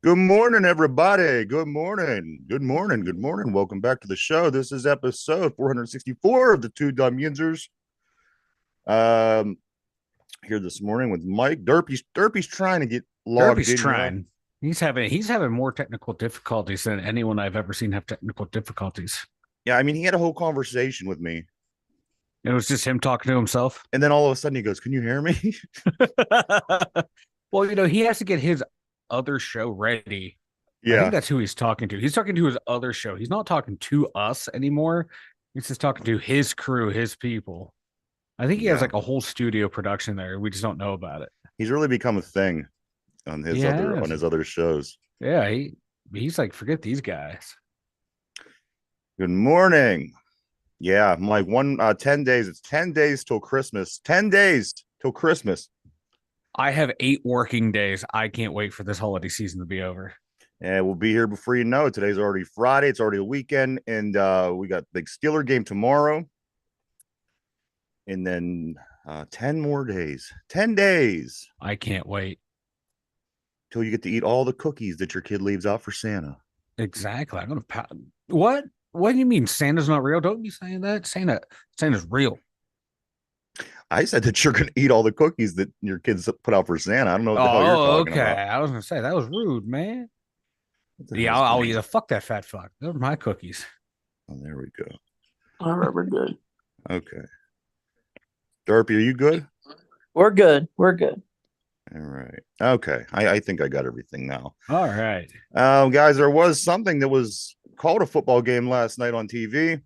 Good morning, everybody. Good morning. Good morning. Good morning. Welcome back to the show. This is episode 464 of the two Dum Yinzers. Um, Here this morning with Mike. Derpy's trying to get logged Derby's in, y'all. trying. He's having more technical difficulties than anyone I've ever seen have technical difficulties. Yeah, I mean, he had a whole conversation with me, It was just him talking to himself. and then all of a sudden he goes, "Can you hear me?" Well, he has to get his other show ready. I think Yeah, that's who he's talking to. He's talking to his other show. He's not talking to us anymore. He's just talking to his crew, his people. I think he has yeah. like a whole studio production there. We just don't know about it. He's really become a thing on He on has. his other shows. Yeah, he's like, forget these guys. Good morning. Yeah, I'm like 10 days. It's 10 days till Christmas. 10 days till Christmas. I have 8 working days. I can't wait for this holiday season to be over. And we'll be here before you know it. Today's already Friday. It's already a weekend. And we got big Steeler game tomorrow. And then 10 more days. 10 days I can't wait. till you get to eat all the cookies that your kid leaves out for Santa. Exactly. I'm gonna what? What do you mean Santa's not real? Don't be saying that. Santa's real. I said that you're going to eat all the cookies that your kids put out for Santa. I don't know what the hell you're Oh, talking okay. about. I was gonna say that was rude, man. What the Yeah, hell's I'll going eat on? a fuck that fat fuck. Those are my cookies. Oh, there we go. All right, we're good. Okay. Derpy, are you good? We're good. We're good. All right. Okay. I think I got everything now. All right. Guys, there was something that was called a football game last night on TV. This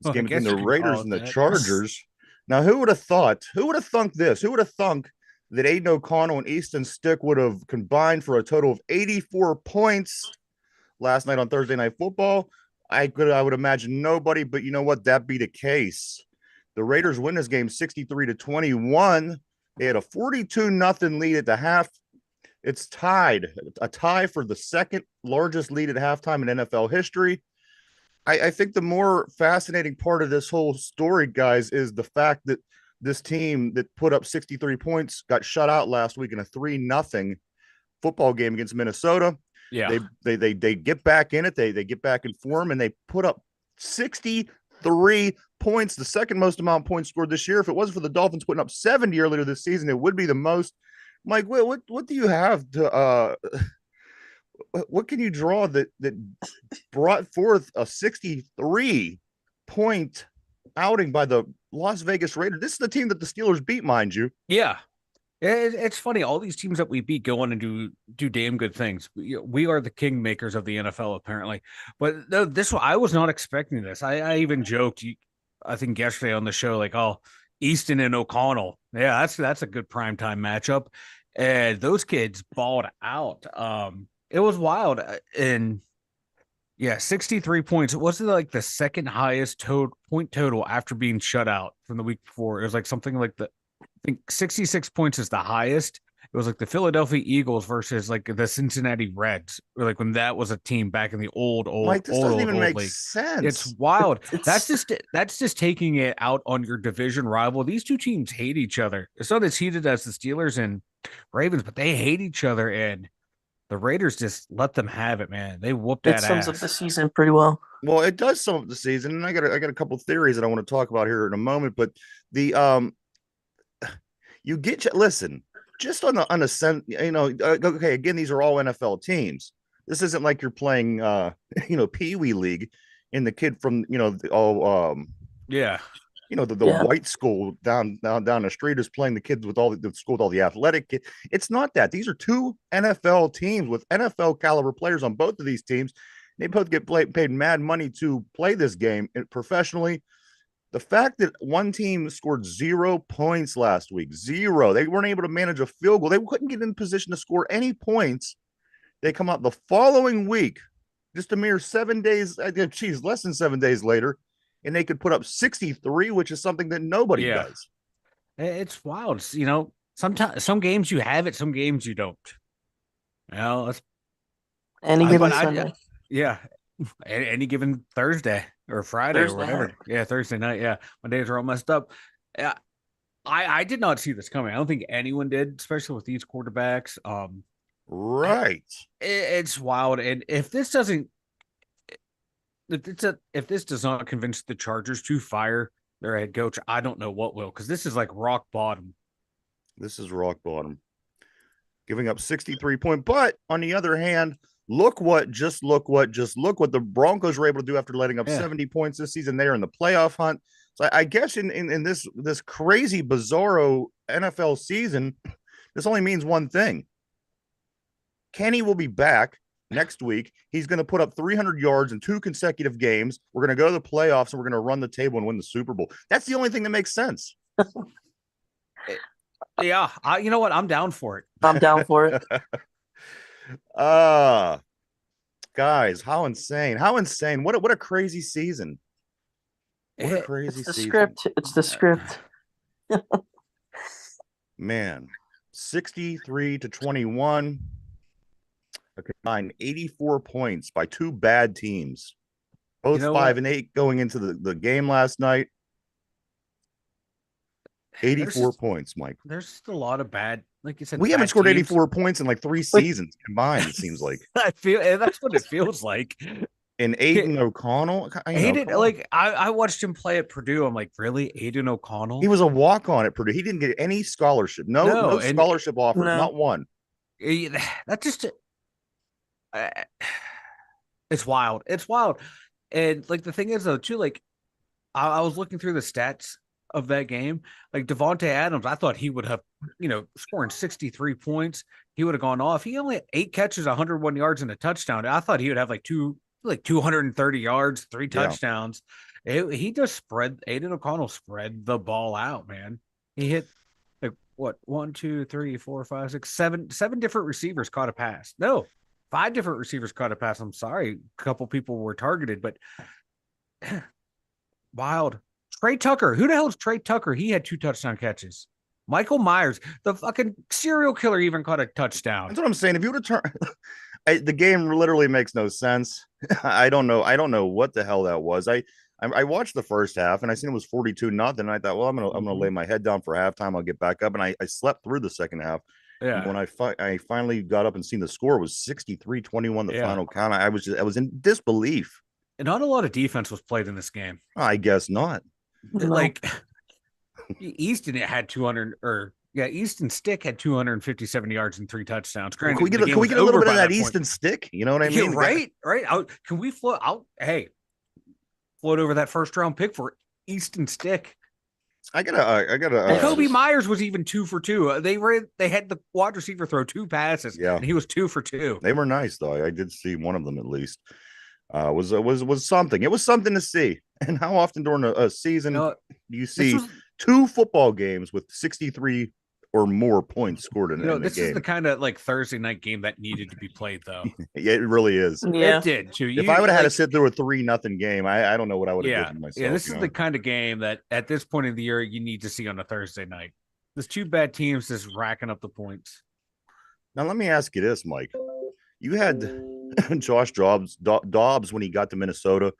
Well, I game between guess the you can call Raiders it and the that. Chargers. Now, who would have thought? Who would have thunk this? Who would have thunk that Aiden O'Connell and Easton Stick would have combined for a total of 84 points last night on Thursday Night Football? I would imagine nobody, but you know what? That be the case. The Raiders win this game 63-21. They had a 42-0 lead at the half. It's tied, a tie for the second largest lead at halftime in NFL history. I think the more fascinating part of this whole story, guys, is the fact that this team that put up 63 points got shut out last week in a 3-0 football game against Minnesota. Yeah. They get back in it. They get back in form and they put up 63 points, the second most amount of points scored this year. If it wasn't for the Dolphins putting up 70 earlier this season, it would be the most. Mike, what do you have to what can you draw that brought forth a 63 point outing by the Las Vegas Raiders? This is the team that the Steelers beat, mind you. Yeah. It's funny. All these teams that we beat go on and do damn good things. We are the kingmakers of the NFL, apparently. But no, this one, I was not expecting this. I even joked, I think yesterday on the show, like, oh, Easton and O'Connell. Yeah, that's a good primetime matchup. And those kids balled out. It was wild. And yeah, 63 points. It wasn't like the second highest point total after being shut out from the week before. It was like something like I think 66 points is the highest. It was like the Philadelphia Eagles versus like the Cincinnati Reds, or like when that was a team back in the Mike, this doesn't even old make league. It's sense. wild. That's It's just taking it out on your division rival. These two teams hate each other. It's not as heated as the Steelers and Ravens, but they hate each other, and the Raiders just let them have it, man. They whooped it that sums up the ass. season pretty well. Well, it does sum up the season, and I got a couple theories that I want to talk about here in a moment. But the you get listen just on the sense, okay, again, these are all NFL teams. This isn't like you're playing Pee Wee League and the kid from Yeah. the Yeah. white school down the street is playing the kids with all the school with all the athletic kids. It's not that. These are two NFL teams with NFL caliber players on both of these teams. They both get paid mad money to play this game professionally. The fact that one team scored 0 points last week, zero, they weren't able to manage a field goal. They couldn't get in position to score any points. They come out the following week, just a mere 7 days, less than 7 days later, and they could put up 63, which is something that nobody Yeah. does. It's wild. Sometimes some games you have it, some games you don't. That's Any I given but Sunday. yeah. Any given Thursday or Friday or Thursday whatever. night. Yeah, Thursday night. Yeah. My days are all messed up. Yeah. I did not see this coming. I don't think anyone did, especially with these quarterbacks. Right. It's wild. And if this doesn't, if this does not convince the Chargers to fire their head coach, I don't know what will, because this is like rock bottom. This is rock bottom. Giving up 63 points. But on the other hand, look what the Broncos were able to do after letting up 70 points this season. They're in the playoff hunt. So I guess in this crazy, bizarro NFL season, this only means one thing. Kenny will be back next week. He's going to put up 300 yards in 2 consecutive games. We're going to go to the playoffs and we're going to run the table and win the Super Bowl. That's the only thing that makes sense. Yeah, you know what? I'm down for it. I'm down for it. Guys, how insane. How insane. What a crazy season. What a crazy It's the season. script. It's the script. Man, 63-21. A combined 84 points by 2 bad teams. Both 5-8 going into the game last night. 84 points, Mike. There's just a lot of bad, like you said. We haven't scored 84 points in like 3 seasons combined, it seems like. I feel that's what it feels like. And Aiden O'Connell. I watched him play at Purdue. I'm like, really? Aiden O'Connell? He was a walk-on at Purdue. He didn't get any scholarship. No scholarship offers, not one. That just it's wild. It's wild. And like the thing is though, too, like I was looking through the stats of that game. Like Devontae Adams, I thought he would have, scoring 63 points. He would have gone off. He only had 8 catches, 101 yards, and a touchdown. I thought he would have like 230 yards, 3 touchdowns. He just spread. Aiden O'Connell spread the ball out, man. He hit like what 1, 2, 3, 4, 5, 6, 7 different receivers caught a pass. No, 5 different receivers caught a pass. I'm sorry, a couple people were targeted, but wild. Trey Tucker. Who the hell is Trey Tucker? He had 2 touchdown catches. Michael Myers, the fucking serial killer, even caught a touchdown. That's what I'm saying. If you would have turned, the game literally makes no sense. I don't know what the hell that was. I watched the first half and I seen it was 42-0. And I thought, well, I'm gonna lay my head down for halftime. I'll get back up. And I slept through the second half. Yeah. And when I finally got up and seen the score was 63-21, the final count. I was in disbelief. And not a lot of defense was played in this game. I guess not. Like Easton had 200 Easton Stick had 257 yards and 3 touchdowns. Granted, can we get a little bit of that Easton Stick? You know what I mean? Yeah, right. Can we float out? Hey, float over that first round pick for Easton Stick. I gotta. Kobe Myers was even 2 for 2. They had the wide receiver throw 2 passes. Yeah, and he was 2 for 2. They were nice though. I did see one of them at least. Was something. It was something to see. And how often during a season do you see 2 football games with 63 or more points scored in a game? This is the kind of like Thursday night game that needed to be played, though. Yeah, it really is. Yeah. It did too. If I would have had to sit through a 3-0 game, I don't know what I would have given myself. Yeah, this is the kind of game that at this point of the year you need to see on a Thursday night. There's 2 bad teams just racking up the points. Now let me ask you this, Mike. You had Josh Dobbs when he got to Minnesota.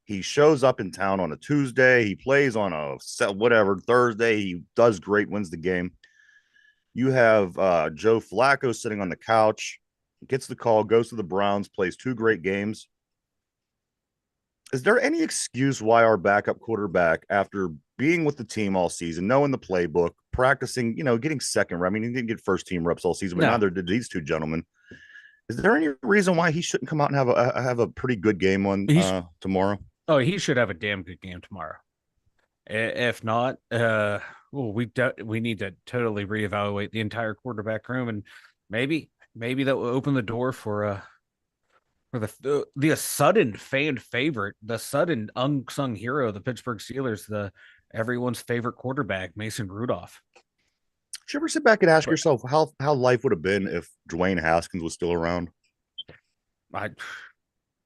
He shows up in town on a Tuesday. He plays on a Thursday. He does great, wins the game. You have Joe Flacco sitting on the couch, gets the call, goes to the Browns, plays 2 great games. Is there any excuse why our backup quarterback, after being with the team all season, knowing the playbook, practicing, getting second rep? I mean, he didn't get first team reps all season, but neither did these 2 gentlemen. Is there any reason why he shouldn't come out and have a pretty good game on tomorrow? Oh, he should have a damn good game tomorrow. If not, we need to totally reevaluate the entire quarterback room, and maybe that will open the door for the sudden fan favorite, the sudden unsung hero of the Pittsburgh Steelers, everyone's favorite quarterback, Mason Rudolph. Did you ever sit back and ask yourself how life would have been if Dwayne Haskins was still around?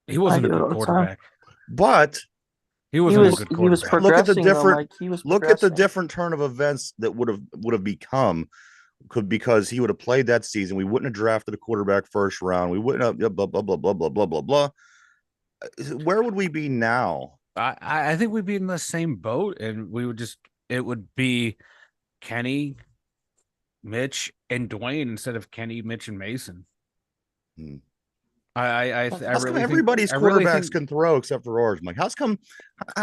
He wasn't a good quarterback. But he wasn't a good quarterback. He was progressing. Look at the different turn of events that would have become because he would have played that season. We wouldn't have drafted a quarterback first round. We wouldn't have blah blah blah blah blah blah blah blah. Where would we be now? I think we'd be in the same boat, and it would be Kenny, Mitch, and Dwayne instead of Kenny, Mitch, and Mason. Hmm. I How's come really think everybody's I really quarterbacks think can throw except for ours, Mike?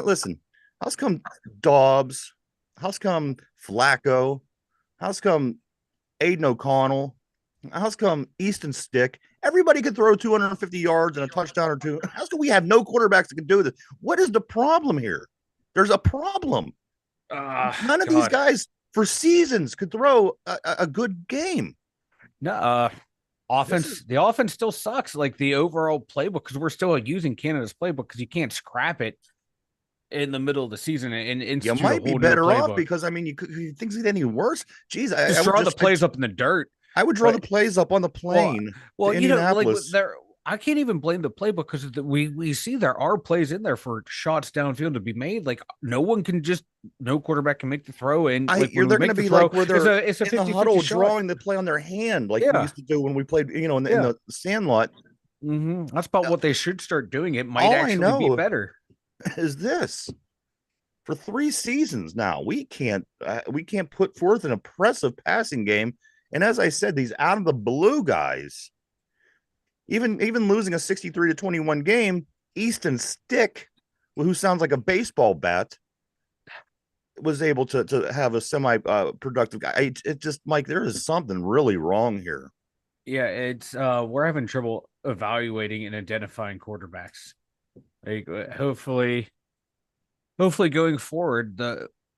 Listen, how's come Dobbs? How's come Flacco? How's come Aiden O'Connell? How's come Easton Stick? Everybody can throw 250 yards and a touchdown or two. How's come we have no quarterbacks that can do this? What is the problem here? There's a problem. None of these God. guys for seasons could throw a good game. No, This is the offense still sucks. Like the overall playbook, because we're still using Canada's playbook because you can't scrap it in the middle of the season and you institute a might be whole new better off playbook. because I mean, things get any worse. Geez, Just I would draw the just plays up in the dirt. I would draw the But plays up on the well, plane well, to Indianapolis. there. I can't even blame the playbook because we see there are plays in there for shots downfield to be made. Like no quarterback can make the throw, and like They're when we going to make the be throw, like where they're it's a in the 50-50 huddle shot. drawing the play on their hand, like we Yeah, used to do when we played, in yeah. the Sandlot. That's about what they should start doing. It might All I actually be know better. is this: for 3 seasons now, we can't put forth an impressive passing game. And as I said, these out of the blue guys, even losing a 63-21 game, Easton Stick, who sounds like a baseball bat, was able to have a semi productive guy. It just, Mike, there is something really wrong here. Yeah, it's we're having trouble evaluating and identifying quarterbacks. Like hopefully going forward,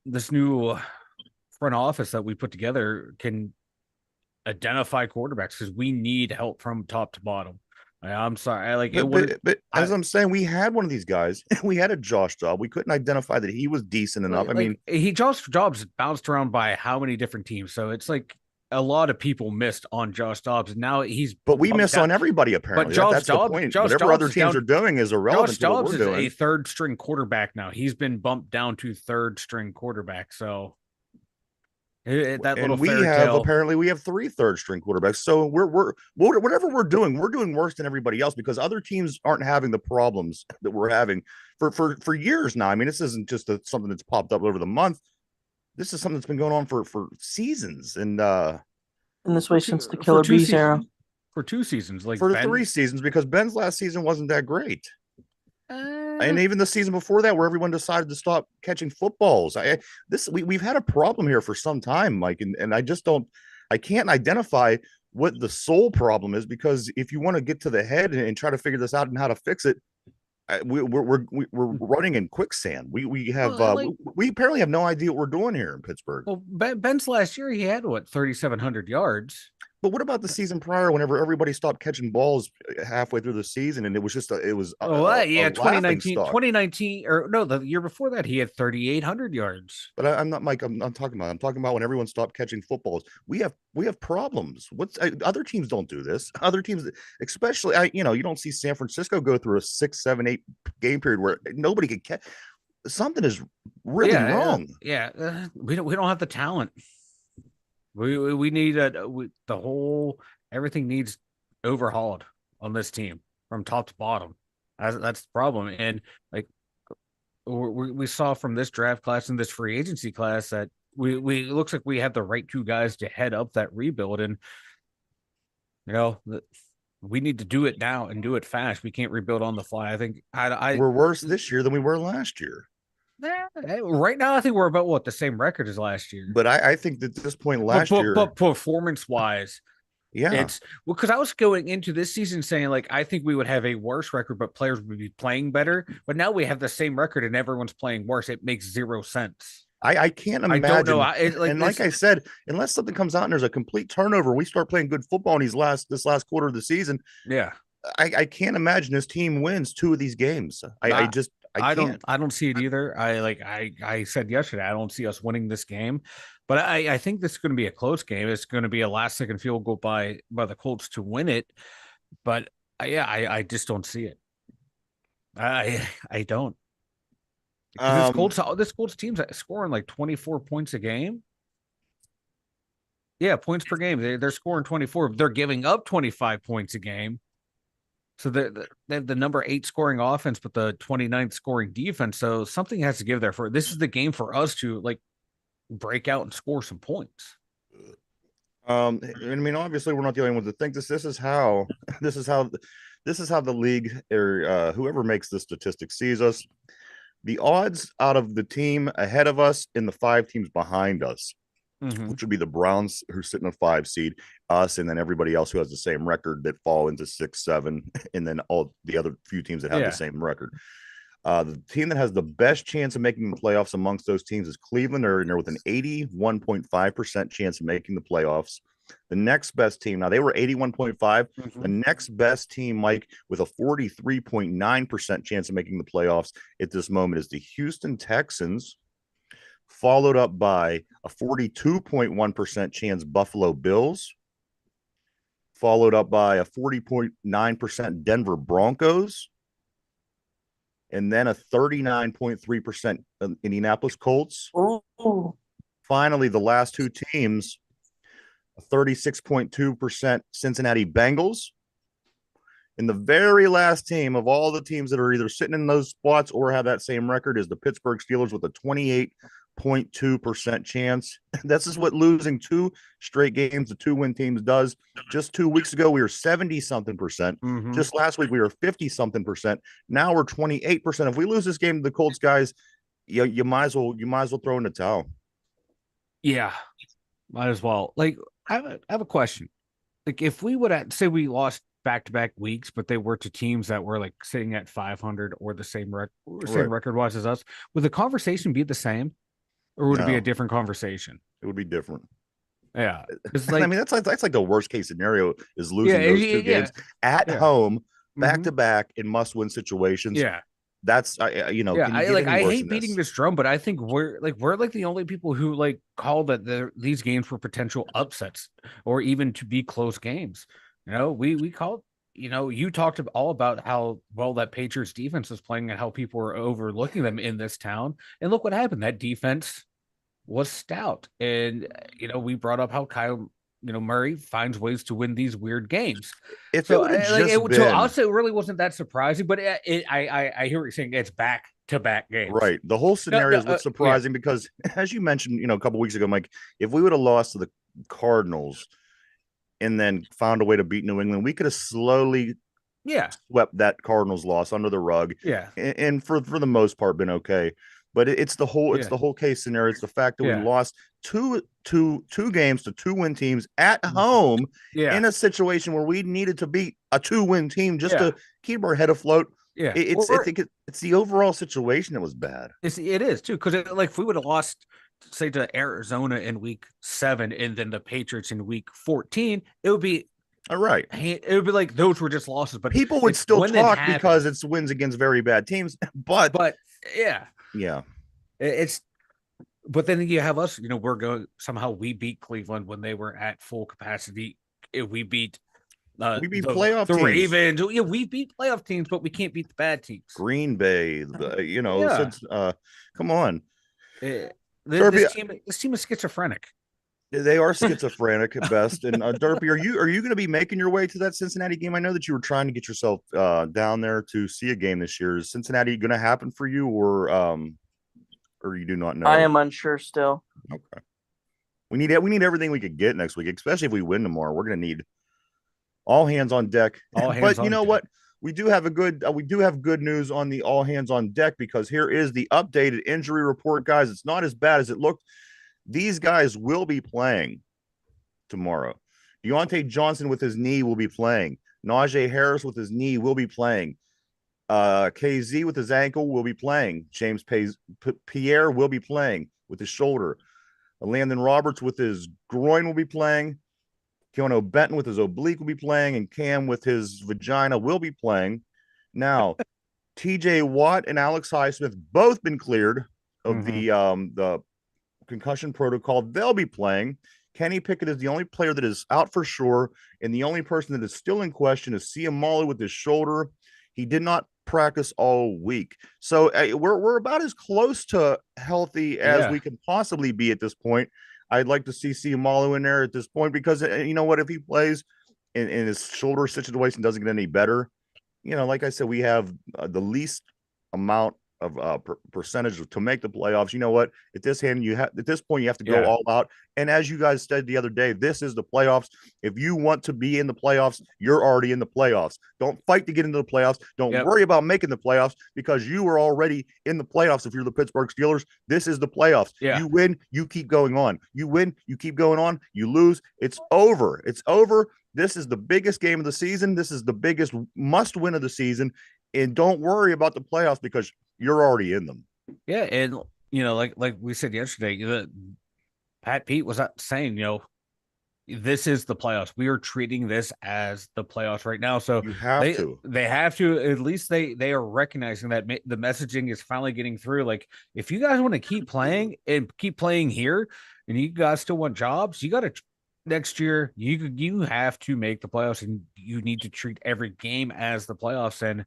this new front office that we put together can identify quarterbacks because we need help from top to bottom. I'm sorry, but as I'm saying, we had one of these guys. We had a Josh Dobbs. We couldn't identify that he was decent enough. I mean, Josh Dobbs bounced around by how many different teams, so it's like a lot of people missed on Josh Dobbs. Now but we miss on everybody apparently. That's the point. Whatever other teams are doing is irrelevant to what we're doing. Josh Dobbs is a third string quarterback now. He's been bumped down to third string quarterback. So that little fairy tale. Apparently we have 3 third string quarterbacks. So we're whatever we're doing worse than everybody else because other teams aren't having the problems that we're having for years now. I mean, this isn't just something that's popped up over the month. This is something that's been going on for seasons and this way since the Killer Bees era. For 2 seasons, like for 3 seasons, because Ben's last season wasn't that great. And even the season before that, where everyone decided to stop catching footballs. We've had a problem here for some time, Mike, and I can't identify what the sole problem is because if you want to get to the head and try to figure this out and how to fix it, we're running in quicksand. We apparently have no idea what we're doing here in Pittsburgh. Well, Ben's last year he had 3,700 yards. But what about the season prior, whenever everybody stopped catching balls halfway through the season, and it was just 2019, or no, the year before that he had 3,800 yards. But I'm not, Mike. I'm talking about when everyone stopped catching footballs. We have problems. Other teams don't do this. Other teams, especially, you don't see San Francisco go through a 6, 7, 8 game period where nobody could catch. Something is really wrong. We don't have the talent. We need everything needs overhauled on this team from top to bottom. That's the problem. And like we saw from this draft class and this free agency class that we looks like we have the right 2 guys to head up that rebuild. And we need to do it now and do it fast. We can't rebuild on the fly. I think we're worse this year than we were last year. Right now, I think we're about the same record as last year. But I think that at this point last year, but performance-wise, it's because I was going into this season saying like I think we would have a worse record, but players would be playing better. But now we have the same record and everyone's playing worse. It makes 0 sense. I can't imagine. I don't know. Like I said, unless something comes out and there's a complete turnover, we start playing good football in this last quarter of the season. Yeah, I can't imagine this team wins 2 of these games. I don't see it either. I said yesterday, I don't see us winning this game, but I think this is going to be a close game. It's going to be a last-second field goal by the Colts to win it. But I just don't see it. I don't. This Colts team's scoring like 24 points a game. Yeah, points per game. They're scoring 24. They're giving up 25 points a game. So they have the number 8 scoring offense, but the 29th scoring defense. So something has to give there. This is the game for us to like break out and score some points. I mean, obviously, we're not the only ones that think this. This is how this is how this is how the league or whoever makes the statistic sees us. The odds out of the team ahead of us and the 5 teams behind us, Mm-hmm. which would be the Browns, who sit in a 5 seed, us, and then everybody else who has the same record that fall into 6, 7, and then all the other few teams that have the Yeah. same record. The team that has the best chance of making the playoffs amongst those teams is Cleveland. They're with an 81.5% chance of making the playoffs. The next best team, now they were 81.5. The Mm-hmm. next best team, Mike, with a 43.9% chance of making the playoffs at this moment is the Houston Texans, followed up by a 42.1% chance Buffalo Bills, followed up by a 40.9% Denver Broncos, and then a 39.3% Indianapolis Colts. Oh, Finally, the last 2 teams, a 36.2% Cincinnati Bengals. And the very last team of all the teams that are either sitting in those spots or have that same record is the Pittsburgh Steelers with a 28.2% chance. This is what losing 2 straight games to 2-win teams does. Just 2 weeks ago, we were 70-something percent. Mm-hmm. Just last week, we were 50-something percent. Now we're 28%. If we lose this game to the Colts, guys, you might as well throw in the towel. Yeah, might as well. Like, I have a question. Like, if we would say we lost back-to-back weeks, but they were to teams that were like sitting at 500 or the same record wise as us, would the conversation be the same, or would it be a different conversation? It would be different. Yeah, it's like, I mean, that's like the worst case scenario is losing those 2 games at home, back to back in must-win situations. Yeah. That's I hate beating this drum, but I think we're like the only people who like call that these games were potential upsets or even to be close games. We called. You talked all about how well that Patriots defense was playing and how people were overlooking them in this town. And look what happened. That defense was stout, and we brought up how Kyle Murray finds ways to win these weird games. So I'll say it really wasn't that surprising, but I hear what you're saying. It's back-to-back games, right? The whole scenario is what's surprising because, as you mentioned, a couple weeks ago, Mike, if we would have lost to the Cardinals and then found a way to beat New England, we could have slowly swept that Cardinals loss under the rug, and for the most part been okay. But it's the whole case scenario. It's the fact that we lost two games to 2-win teams at home in a situation where we needed to beat a 2-win team just to keep our head afloat. Yeah, I think it's the overall situation that was bad. It is too, because like if we would have lost, say, to Arizona in week 7 and then the Patriots in week 14, it would be all right. It would be like those were just losses, but people would still talk because it's wins against very bad teams. But yeah. But then you have us, we're going somehow we beat Cleveland when they were at full capacity. We beat playoff the teams. Ravens. Yeah, we beat playoff teams, but we can't beat the bad teams. Green Bay, since, come on. This team is schizophrenic. They are schizophrenic at best. And Derpy, are you going to be making your way to that Cincinnati game? I know that you were trying to get yourself down there to see a game this year. Is Cincinnati going to happen for you, or you do not know? I am unsure still. Okay. We need everything we could get next week, especially if we win tomorrow. We're going to need all hands on deck. But you know what? We do have good news on the all hands on deck, because here is the updated injury report, guys. It's not as bad as it looked. These guys will be playing tomorrow. Deontay Johnson with his knee will be playing. Najee Harris with his knee will be playing. KZ with his ankle will be playing. James Pierre will be playing with his shoulder. Landon Roberts with his groin will be playing. Keanu Benton with his oblique will be playing, and Cam with his vagina will be playing. Now, TJ Watt and Alex Highsmith both been cleared of the concussion protocol. They'll be playing. Kenny Pickett is the only player that is out for sure, and the only person that is still in question is Ciamali with his shoulder. He did not practice all week, so we're about as close to healthy as we can possibly be at this point. I'd like to see Ciamali in there at this point, because you know what, if he plays and his shoulder situation doesn't get any better, like I said, we have the least amount percentage to make the playoffs. You know what? At this point, you have to go all out. And as you guys said the other day, this is the playoffs. If you want to be in the playoffs, you're already in the playoffs. Don't fight to get into the playoffs. Don't worry about making the playoffs because you are already in the playoffs. If you're the Pittsburgh Steelers, this is the playoffs. You win, you keep going on. You win, you keep going on. You lose, it's over. It's over. This is the biggest game of the season. This is the biggest must win of the season. And don't worry about the playoffs because you're already in them. Yeah. And, like we said yesterday, Pat Pete was saying, this is the playoffs. We are treating this as the playoffs right now. So you have they have to, at least they are recognizing that the messaging is finally getting through. Like, if you guys want to keep playing and keep playing here and you guys still want jobs, you got to next year, you have to make the playoffs and you need to treat every game as the playoffs. And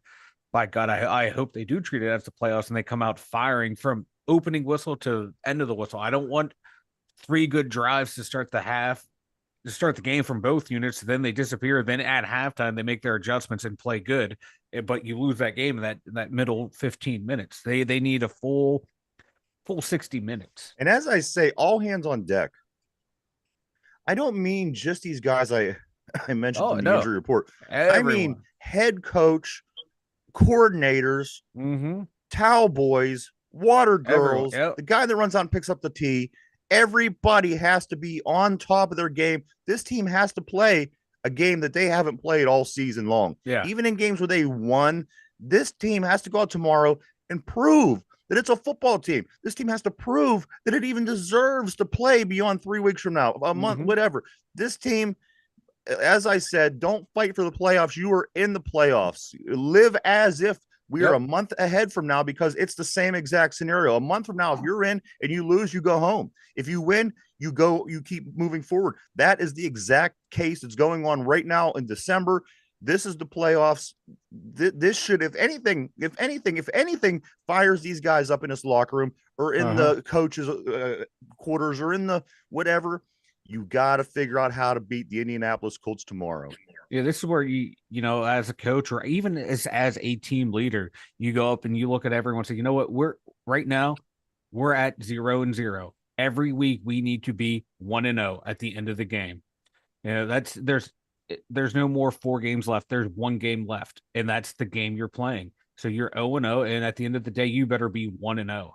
by God, I hope they do treat it as the playoffs and they come out firing from opening whistle to end of the whistle. I don't want 3 good drives to start the game from both units. Then they disappear. Then at halftime, they make their adjustments and play good. But you lose that game in that middle 15 minutes. They need a full 60 minutes. And as I say, all hands on deck. I don't mean just these guys I mentioned in the injury report. Everyone. I mean head coach, coordinators, towel boys, water girls, the guy that runs out and picks up the tee. Everybody has to be on top of their game. This team has to play a game that they haven't played all season long. Yeah. Even in games where they won, this team has to go out tomorrow and prove that it's a football team. This team has to prove that it even deserves to play beyond 3 weeks from now, a month, whatever. This team, as I said, don't fight for the playoffs. You are in the playoffs. Live as if we are a month ahead from now because it's the same exact scenario. A month from now, if you're in and you lose, you go home. If you win, you keep moving forward. That is the exact case that's going on right now in December. This is the playoffs. This should, if anything, fires these guys up in this locker room or in the coaches' quarters or in the whatever. You got to figure out how to beat the Indianapolis Colts tomorrow. Yeah, this is where you as a coach or even as a team leader, you go up and you look at everyone and say, you know what, we're at 0-0. Every week we need to be 1-0 at the end of the game. There's no more 4 games left. There's 1 game left, and that's the game you're playing. So you're 0-0, and at the end of the day, you better be 1-0.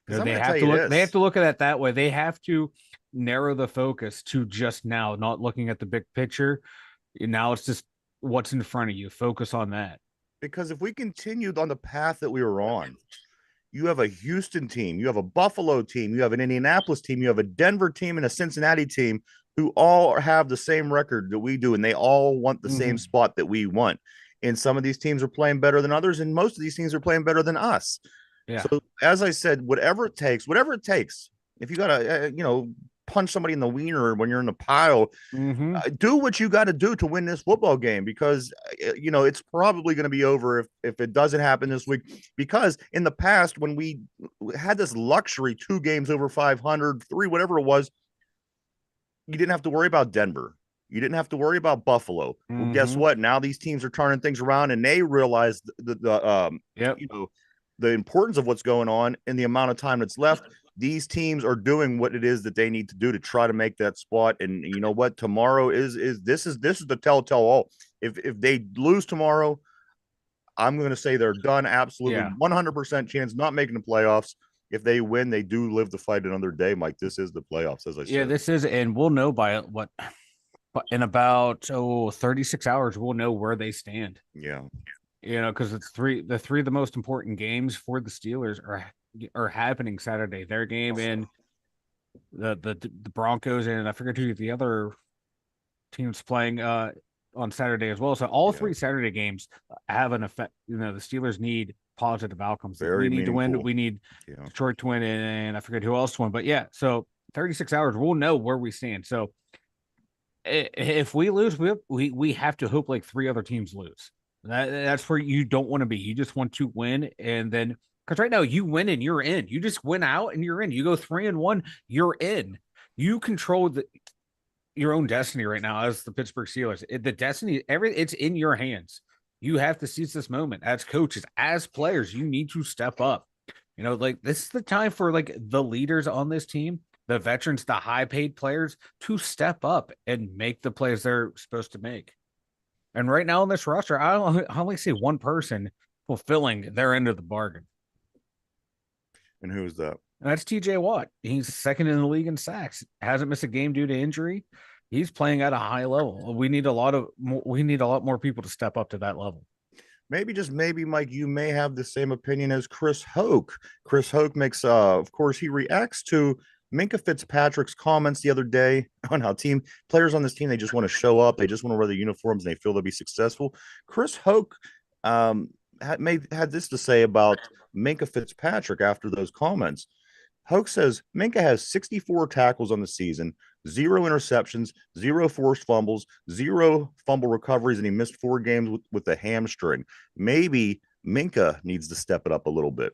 They have to look at it that way. They have to narrow the focus to just now, not looking at the big picture. Now it's just what's in front of you. Focus on that. Because if we continued on the path that we were on, you have a Houston team, you have a Buffalo team, you have an Indianapolis team, you have a Denver team, and a Cincinnati team who all have the same record that we do, and they all want the same spot that we want. And some of these teams are playing better than others, and most of these teams are playing better than us. Yeah. So as I said, whatever it takes, if you got to, punch somebody in the wiener when you're in the pile, do what you got to do to win this football game, because, it's probably going to be over if it doesn't happen this week, because in the past, when we had this luxury 2 games over 500, 3, whatever it was, you didn't have to worry about Denver. You didn't have to worry about Buffalo. Well, guess what? Now these teams are turning things around, and they realize the importance of what's going on and the amount of time that's left. These teams are doing what it is that they need to do to try to make that spot. And you know what? Tomorrow is the telltale all. If they lose tomorrow, I'm going to say they're done. Absolutely, 100% chance not making the playoffs. If they win, they do live to fight another day, Mike. This is the playoffs, as I said. Yeah, this is, and we'll know in about 36 hours, we'll know where they stand. Yeah. Because it's the 3 of the most important games for the Steelers are happening Saturday. Their game and the Broncos, and I forget who the other team's playing on Saturday as well. So all 3 Saturday games have an effect. The Steelers need positive outcomes. Very we need meaningful. to win. We need Detroit to win, and I forget who else to win. But so 36 hours, we'll know where we stand. So if we lose, we have to hope like 3 other teams lose. That's where you don't want to be. You just want to win, and then because right now you win and you're in. You just win out and you're in. You go 3-1, you're in. You control your own destiny right now as the Pittsburgh Steelers. The destiny, it's in your hands. You have to seize this moment as coaches, as players. You need to step up. Like this is the time for like the leaders on this team, the veterans, the high paid players to step up and make the plays they're supposed to make. And right now on this roster, I only see one person fulfilling their end of the bargain. And who's that? And that's TJ Watt. He's second in the league in sacks. Hasn't missed a game due to injury. He's playing at a high level. We need a lot more people to step up to that level. Maybe, just maybe, Mike, you may have the same opinion as Chris Hoke. Chris Hoke makes, of course, he reacts to Minkah Fitzpatrick's comments the other day on how players on this team, they just want to show up. They just want to wear the uniforms and they feel they'll be successful. Chris Hoke had this to say about Minkah Fitzpatrick after those comments. Hoke says Minkah has 64 tackles on the season, 0 interceptions, 0 forced fumbles, 0 fumble recoveries, and he missed 4 games with a hamstring. Maybe Minkah needs to step it up a little bit.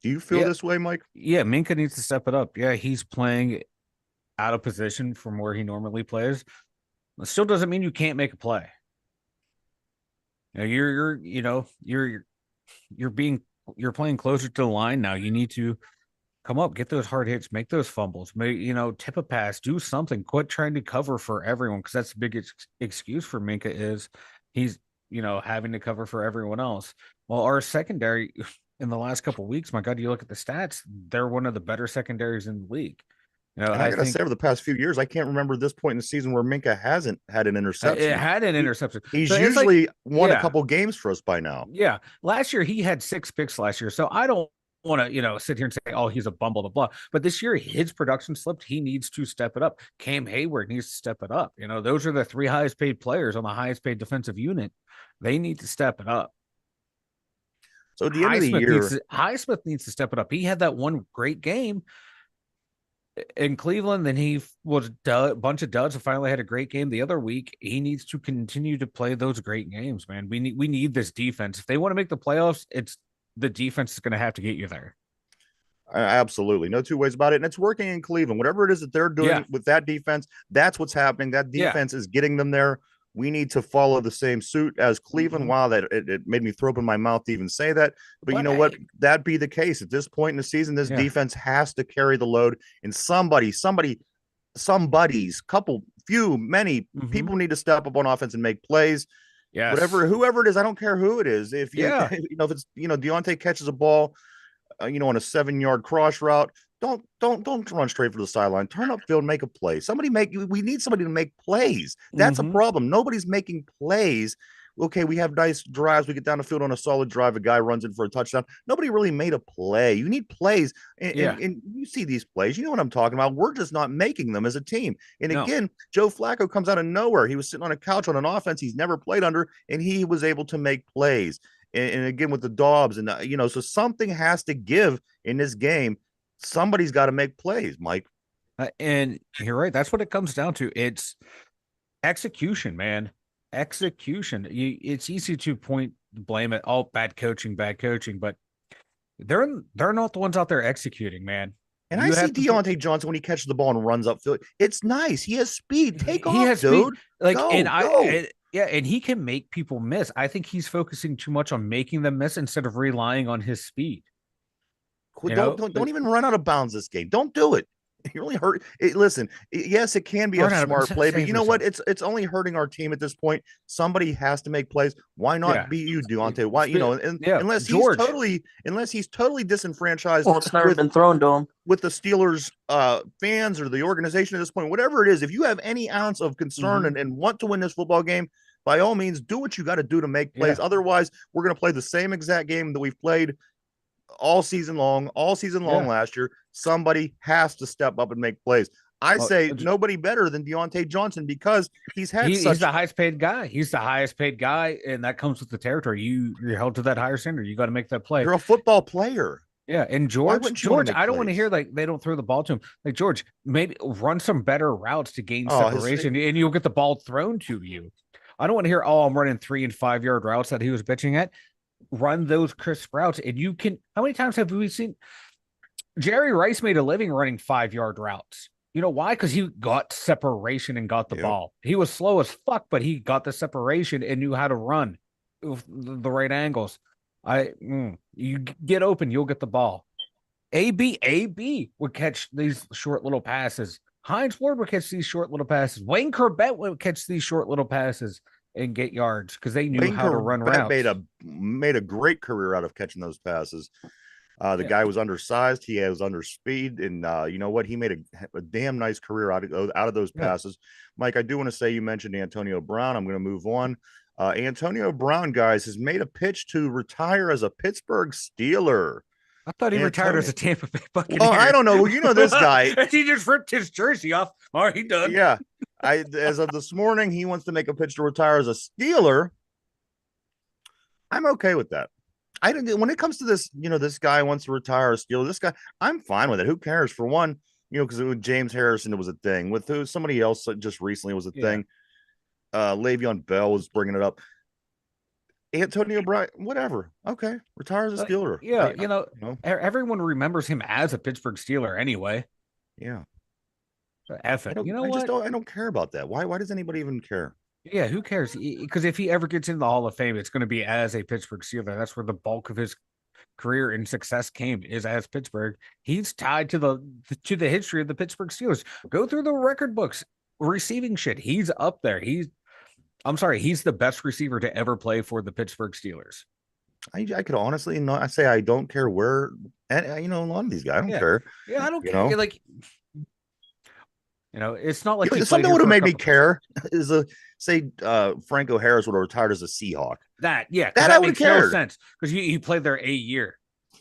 Do you feel this way, Mike? Yeah, Minkah needs to step it up. Yeah, he's playing out of position from where he normally plays. It still doesn't mean you can't make a play. You're playing closer to the line now. You need to come up, get those hard hits, make those fumbles, tip a pass, do something. Quit trying to cover for everyone, because that's the biggest excuse for Minkah is he's, having to cover for everyone else. Well, our secondary in the last couple of weeks, my God, you look at the stats, they're one of the better secondaries in the league. And I gotta say, over the past few years, I can't remember this point in the season where Minkah hasn't had an interception. It had an interception. He's usually won a couple games for us by now. Yeah, last year he had 6 picks last year, so I don't want to sit here and say, oh, he's a bumble, blah. But this year his production slipped. He needs to step it up. Cam Hayward needs to step it up. Those are the 3 highest paid players on the highest paid defensive unit. They need to step it up. So at the end of the year, Highsmith needs to step it up. He had that one great game in Cleveland, then he was a bunch of duds and finally had a great game the other week. He needs to continue to play those great games, man. We need this defense. If they want to make the playoffs, it's the defense is going to have to get you there. Absolutely. No two ways about it. And it's working in Cleveland. Whatever it is that they're doing with that defense, that's what's happening. That defense is getting them there. We need to follow the same suit as Cleveland. Wow, that it made me throw up in my mouth to even say that. But you know what? That'd be the case. At this point in the season, this defense has to carry the load. And somebody's, many people need to step up on offense and make plays. Yes. Whoever it is, I don't care who it is. If if it's Deontay catches a ball, on a 7-yard cross route, don't run straight for the sideline. Turn upfield, and make a play. We need somebody to make plays. That's a problem. Nobody's making plays. Okay, we have nice drives. We get down the field on a solid drive. A guy runs in for a touchdown. Nobody really made a play. You need plays. And you see these plays. You know what I'm talking about. We're just not making them as a team. And again, Joe Flacco comes out of nowhere. He was sitting on a couch on an offense he's never played under, and he was able to make plays. And again, with the Dobbs, and so something has to give in this game. Somebody's got to make plays, Mike. And you're right. That's what it comes down to. It's execution, man. Execution. It's easy to blame it. Oh, bad coaching, but they're not the ones out there executing, man. And I see Deontay Johnson when he catches the ball and runs upfield. It's nice. He has speed. Take off, dude. Go. And he can make people miss. I think he's focusing too much on making them miss instead of relying on his speed. Don't even run out of bounds this game. Don't do it. You really hurt. Listen, yes, it can be a smart play, but you know what? It's only hurting our team at this point. Somebody has to make plays. Why not be you, Deontay? Why, unless he's totally disenfranchised. Well, it's never been thrown to him with the Steelers fans or the organization at this point. Whatever it is, if you have any ounce of concern and want to win this football game, by all means, do what you got to do to make plays. Otherwise, we're going to play the same exact game that we've played all season long last year. Somebody has to step up and make plays. I say nobody better than Deontay Johnson, because he's the highest paid guy. He's the highest paid guy, and that comes with the territory. You're held to that higher standard. You got to make that play. You're a football player. Yeah, and George, I don't want to hear like they don't throw the ball to him. Like, George, maybe run some better routes to gain separation, and you'll get the ball thrown to you. I don't want to hear, I'm running 3 and 5 yard routes that he was bitching at. Run those crisp routes, and you can. How many times have we seen Jerry Rice made a living running 5 yard routes? You know why? Because he got separation and got the ball. He was slow as fuck, but he got the separation and knew how to run with the right angles. You get open, you'll get the ball. AB would catch these short little passes. Hines Ward would catch these short little passes. Wayne Corbett would catch these short little passes and get yards because they knew Wayne how to run Corbett routes. made a great career out of catching those passes. The guy was undersized. He was under speed, and you know what? He made a damn nice career out of those passes. Mike, I do want to say you mentioned Antonio Brown. I'm going to move on. Antonio Brown, guys, has made a pitch to retire as a Pittsburgh Steeler. I thought he retired as a Tampa Bay Buccaneer. Oh, I don't know. Well, you know this guy. He just ripped his jersey off. All right, he done. Yeah. As of this morning, he wants to make a pitch to retire as a Steeler. I'm okay with that. I don't. When it comes to this, this guy wants to retire a Steeler. This guy, I'm fine with it. Who cares? For one, because with James Harrison, it was a thing. With somebody else just recently was a thing. Le'Veon Bell was bringing it up. Antonio Brown, whatever. Okay, retires a Steeler. Everyone remembers him as a Pittsburgh Steeler anyway. Yeah. So F it. I don't care about that. Why does anybody even care? Yeah, who cares? Because if he ever gets into the Hall of Fame, it's going to be as a Pittsburgh Steeler. That's where the bulk of his career and success came, is as Pittsburgh. He's tied to the history of the Pittsburgh Steelers. Go through the record books, receiving shit. He's up there. He's the best receiver to ever play for the Pittsburgh Steelers. I could honestly not. I say I don't care where, and a lot of these guys, I don't care. Yeah, I don't care. Like, it's not like something would have made me care. Is say Franco Harris would have retired as a Seahawk. That I would care. No sense because he played there a year.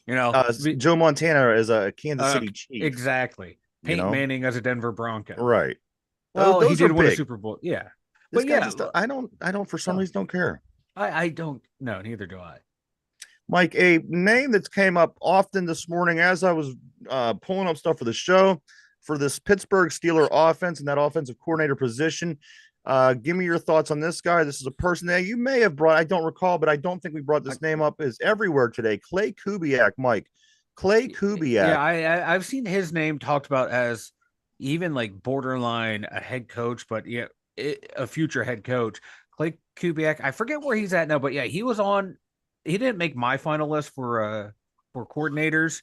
Joe Montana as a Kansas City Chief. Exactly. Peyton Manning as a Denver Bronco. Right. Well, he did win a Super Bowl. Yeah. But I don't for some reason don't care. I don't. No, neither do I. Mike, a name that's came up often this morning as I was pulling up stuff for the show for this Pittsburgh Steeler offense and that offensive coordinator position. Give me your thoughts on this guy. This is a person that you may have brought. I don't recall, but I don't think we brought this name up. Is everywhere today. Clay Kubiak, Mike. Clay Kubiak. Yeah, I've seen his name talked about as even like borderline a head coach, but a future head coach. Clay Kubiak. I forget where he's at now, but he was on. He didn't make my final list for coordinators,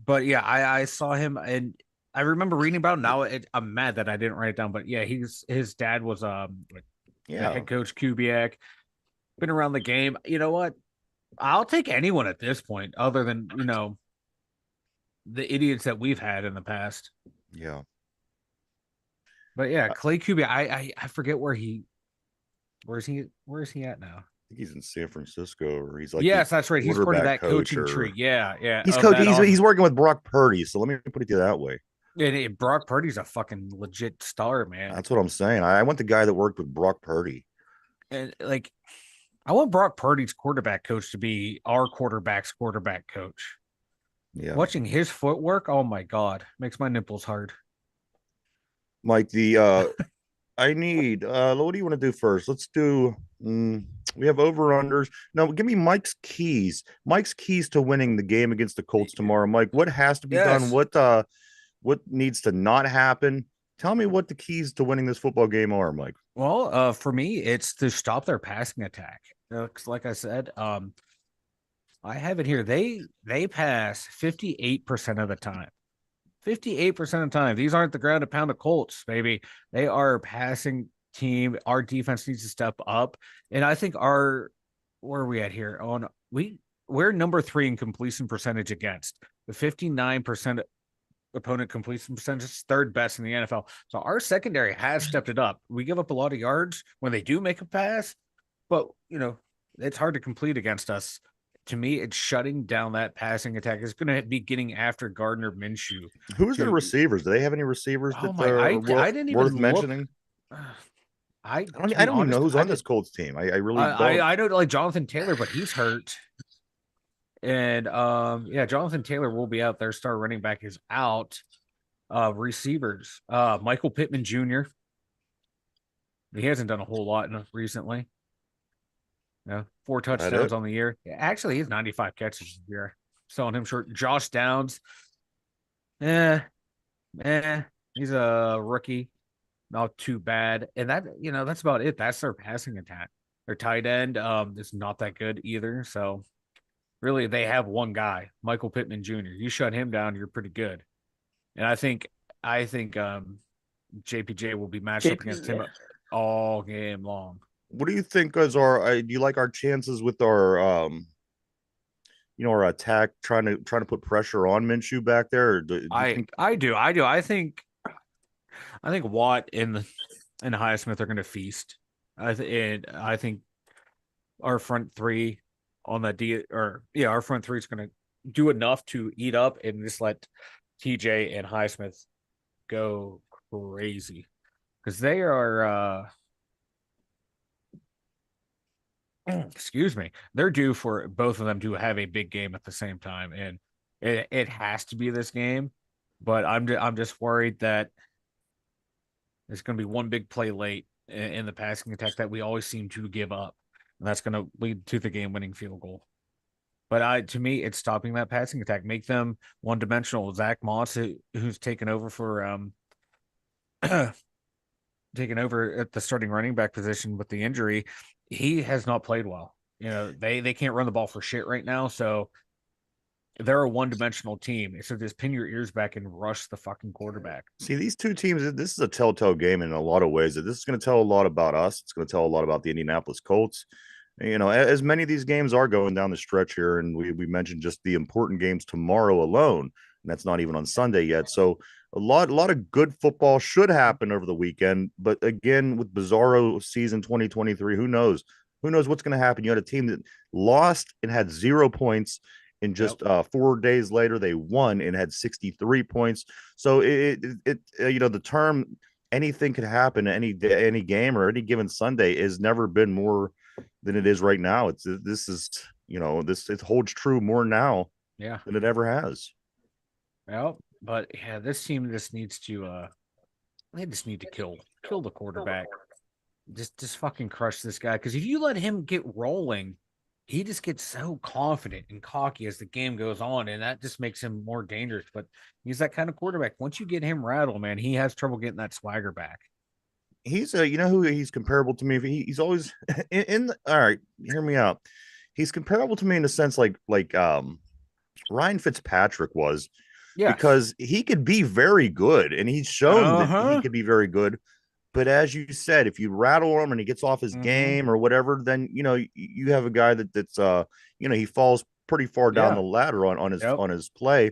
but I saw him and I remember reading about him. Now I'm mad that I didn't write it down, but his dad was head coach Kubiak. Been around the game. You know what? I'll take anyone at this point, other than the idiots that we've had in the past. Yeah. But Clay Kubiak. I forget where is he at now? I think he's in San Francisco, or he's like that's right. He's part of that coaching tree. Yeah. He's working with Brock Purdy. So let me put it that way. And Brock Purdy's a fucking legit star, man. That's what I'm saying. I want the guy that worked with Brock Purdy. And I want Brock Purdy's quarterback coach to be our quarterback's quarterback coach. Yeah. Watching his footwork, oh my God, makes my nipples hard. Mike, I need what do you want to do first? Let's do we have over-unders. No, give me Mike's keys. Mike's keys to winning the game against the Colts tomorrow. Mike, what has to be done? What needs to not happen? Tell me what the keys to winning this football game are, Mike. Well, for me, it's to stop their passing attack. Like I said, I have it here. They pass 58% of the time. 58% of the time. These aren't the ground to pound the Colts, baby. They are a passing team. Our defense needs to step up. And I think where are we at here? We're number 3 in completion percentage against. The 59% opponent completion percentage is 3rd best in the NFL. So our secondary has stepped it up. We give up a lot of yards when they do make a pass, but it's hard to complete against us. To me, it's shutting down that passing attack. It's going to be getting after Gardner Minshew. Who's their receivers? Do they have any receivers I didn't even worth mentioning? I don't even know who's on this Colts team. I really don't. I know like Jonathan Taylor, but he's hurt. And Jonathan Taylor will be out. Their star running back is out. Receivers, Michael Pittman Jr. He hasn't done a whole lot recently. 4 touchdowns on the year. Actually, he has 95 catches this year. Selling him short. Josh Downs. He's a rookie. Not too bad. And that's about it. That's their passing attack. Their tight end is not that good either. So really they have one guy, Michael Pittman Jr. You shut him down, you're pretty good. And I think JPJ will be matched up against him JP, all game long. What do you think is our? Do you like our chances with our our attack trying to put pressure on Minshew back there? Or do you I think I do. I do. I think Watt and Highsmith are going to feast. I think our front three on the our front three is going to do enough to eat up and just let TJ and Highsmith go crazy because they are excuse me, they're due for both of them to have a big game at the same time, and it has to be this game. But I'm just worried that there's going to be one big play late in the passing attack that we always seem to give up, and that's going to lead to the game-winning field goal. But to me, it's stopping that passing attack. Make them one-dimensional. Zach Moss, who's taken over for taken over at the starting running back position with the injury, he has not played well. They can't run the ball for shit right now, so they're a one-dimensional team. So just pin your ears back and rush the fucking quarterback. see these two teams? This is a telltale game in a lot of ways. This is going to tell a lot about us. It's going to tell a lot about the Indianapolis Colts. As many of these games are going down the stretch here, and we mentioned just the important games tomorrow alone, and that's not even on Sunday yet. So a lot of good football should happen over the weekend. But again, with Bizarro season 2023, who knows? Who knows what's going to happen? You had a team that lost and had 0 points, and just 4 days later they won and had 63 points. So the term anything could happen any game or any given Sunday has never been more than it is right now. It holds true more now Yeah. than it ever has. Well, but yeah, this team just needs to they just need to kill the quarterback. Just fucking crush this guy. Because if you let him get rolling, he just gets so confident and cocky as the game goes on, and that just makes him more dangerous. But he's that kind of quarterback. Once you get him rattled, man, he has trouble getting that swagger back. He's who he's comparable to me. He's always all right. Hear me out. He's comparable to me in the sense like Ryan Fitzpatrick was, Yes. because he could be very good, and he's shown that he could be very good. But as you said, if you rattle him and he gets off his game or whatever, then you have a guy that's he falls pretty far down Yeah. the ladder on his play.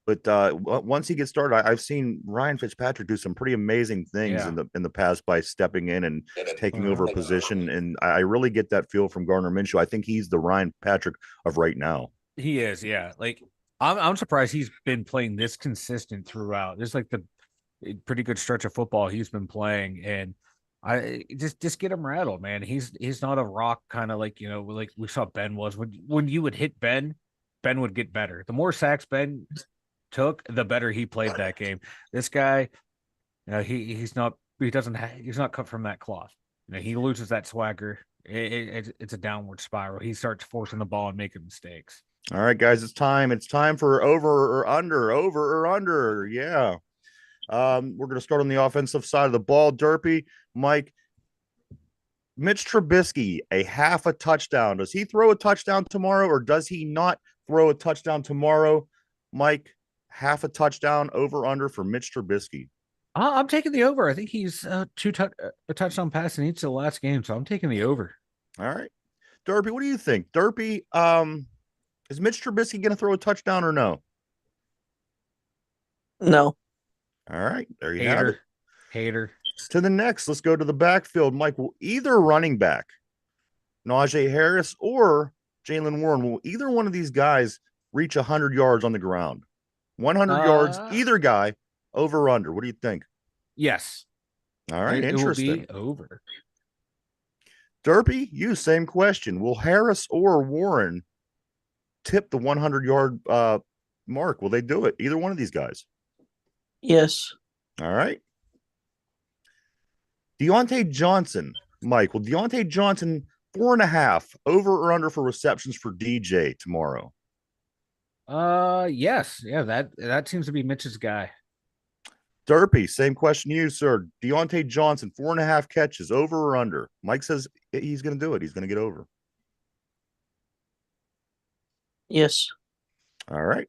But once he gets started, I've seen Ryan Fitzpatrick do some pretty amazing things Yeah. in the past by stepping in and taking over a position. And I really get that feel from Gardner Minshew. I think he's the Ryan Patrick of right now. He is, yeah. Like I'm surprised he's been playing this consistent throughout. There's like the pretty good stretch of football he's been playing, and I just get him rattled, man. He's not a rock kind of like like we saw Ben was when you would hit Ben, Ben would get better. The more sacks Ben took, the better he played that game. This guy, he's not he's not cut from that cloth. He loses that swagger. It's a downward spiral. He starts forcing the ball and making mistakes. All right, guys, it's time. It's time for over or under. Over or under. Yeah. We're going to start on the offensive side of the ball. Derpy, Mike, Mitch Trubisky, a half a touchdown. Does he throw a touchdown tomorrow, or does he not throw a touchdown tomorrow? Mike, half a touchdown, over under for Mitch Trubisky. I'm taking the over. I think he's a touchdown pass in each of the last game, so I'm taking the over. All right. Derpy, what do you think? Derpy, is Mitch Trubisky going to throw a touchdown or no? No. All right. There you have it. Hater. To the next, let's go to the backfield. Mike, will either running back, Najee Harris or Jalen Warren, will either one of these guys reach 100 yards on the ground? 100 yards, either guy, over or under. What do you think? Yes. All right, interesting. It will be over. Derpy, you, same question. Will Harris or Warren tip the 100-yard mark? Will they do it? Either one of these guys? Yes. All right. Deontay Johnson, Mike, will Deontay Johnson 4.5 over or under for receptions for DJ tomorrow? Yes. Yeah, that seems to be Mitch's guy. Derpy, same question to you, sir. Deontay Johnson, 4.5 catches, over or under? Mike says he's going to do it. He's going to get over. Yes. All right.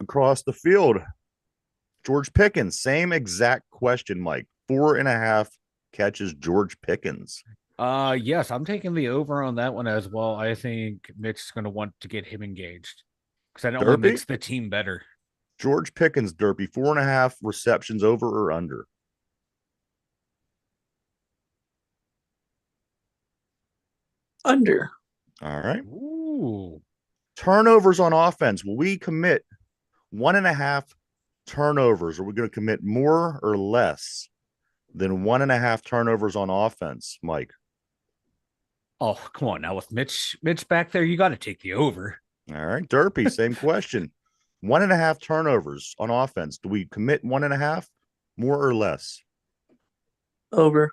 Across the field, George Pickens, same exact question, Mike. 4.5 catches, George Pickens. Yes, I'm taking the over on that one as well. I think Mitch is going to want to get him engaged because that only Derpy, makes the team better. George Pickens, Derpy, 4.5 receptions, over or under? Under. All right. Ooh. Turnovers on offense. Will we commit 1.5 turnovers? Are we going to commit more or less than 1.5 turnovers on offense, Mike? Oh, come on now. With Mitch back there, you got to take the over. All right. Derpy, same question. 1.5 turnovers on offense. Do we commit 1.5 more or less? Over.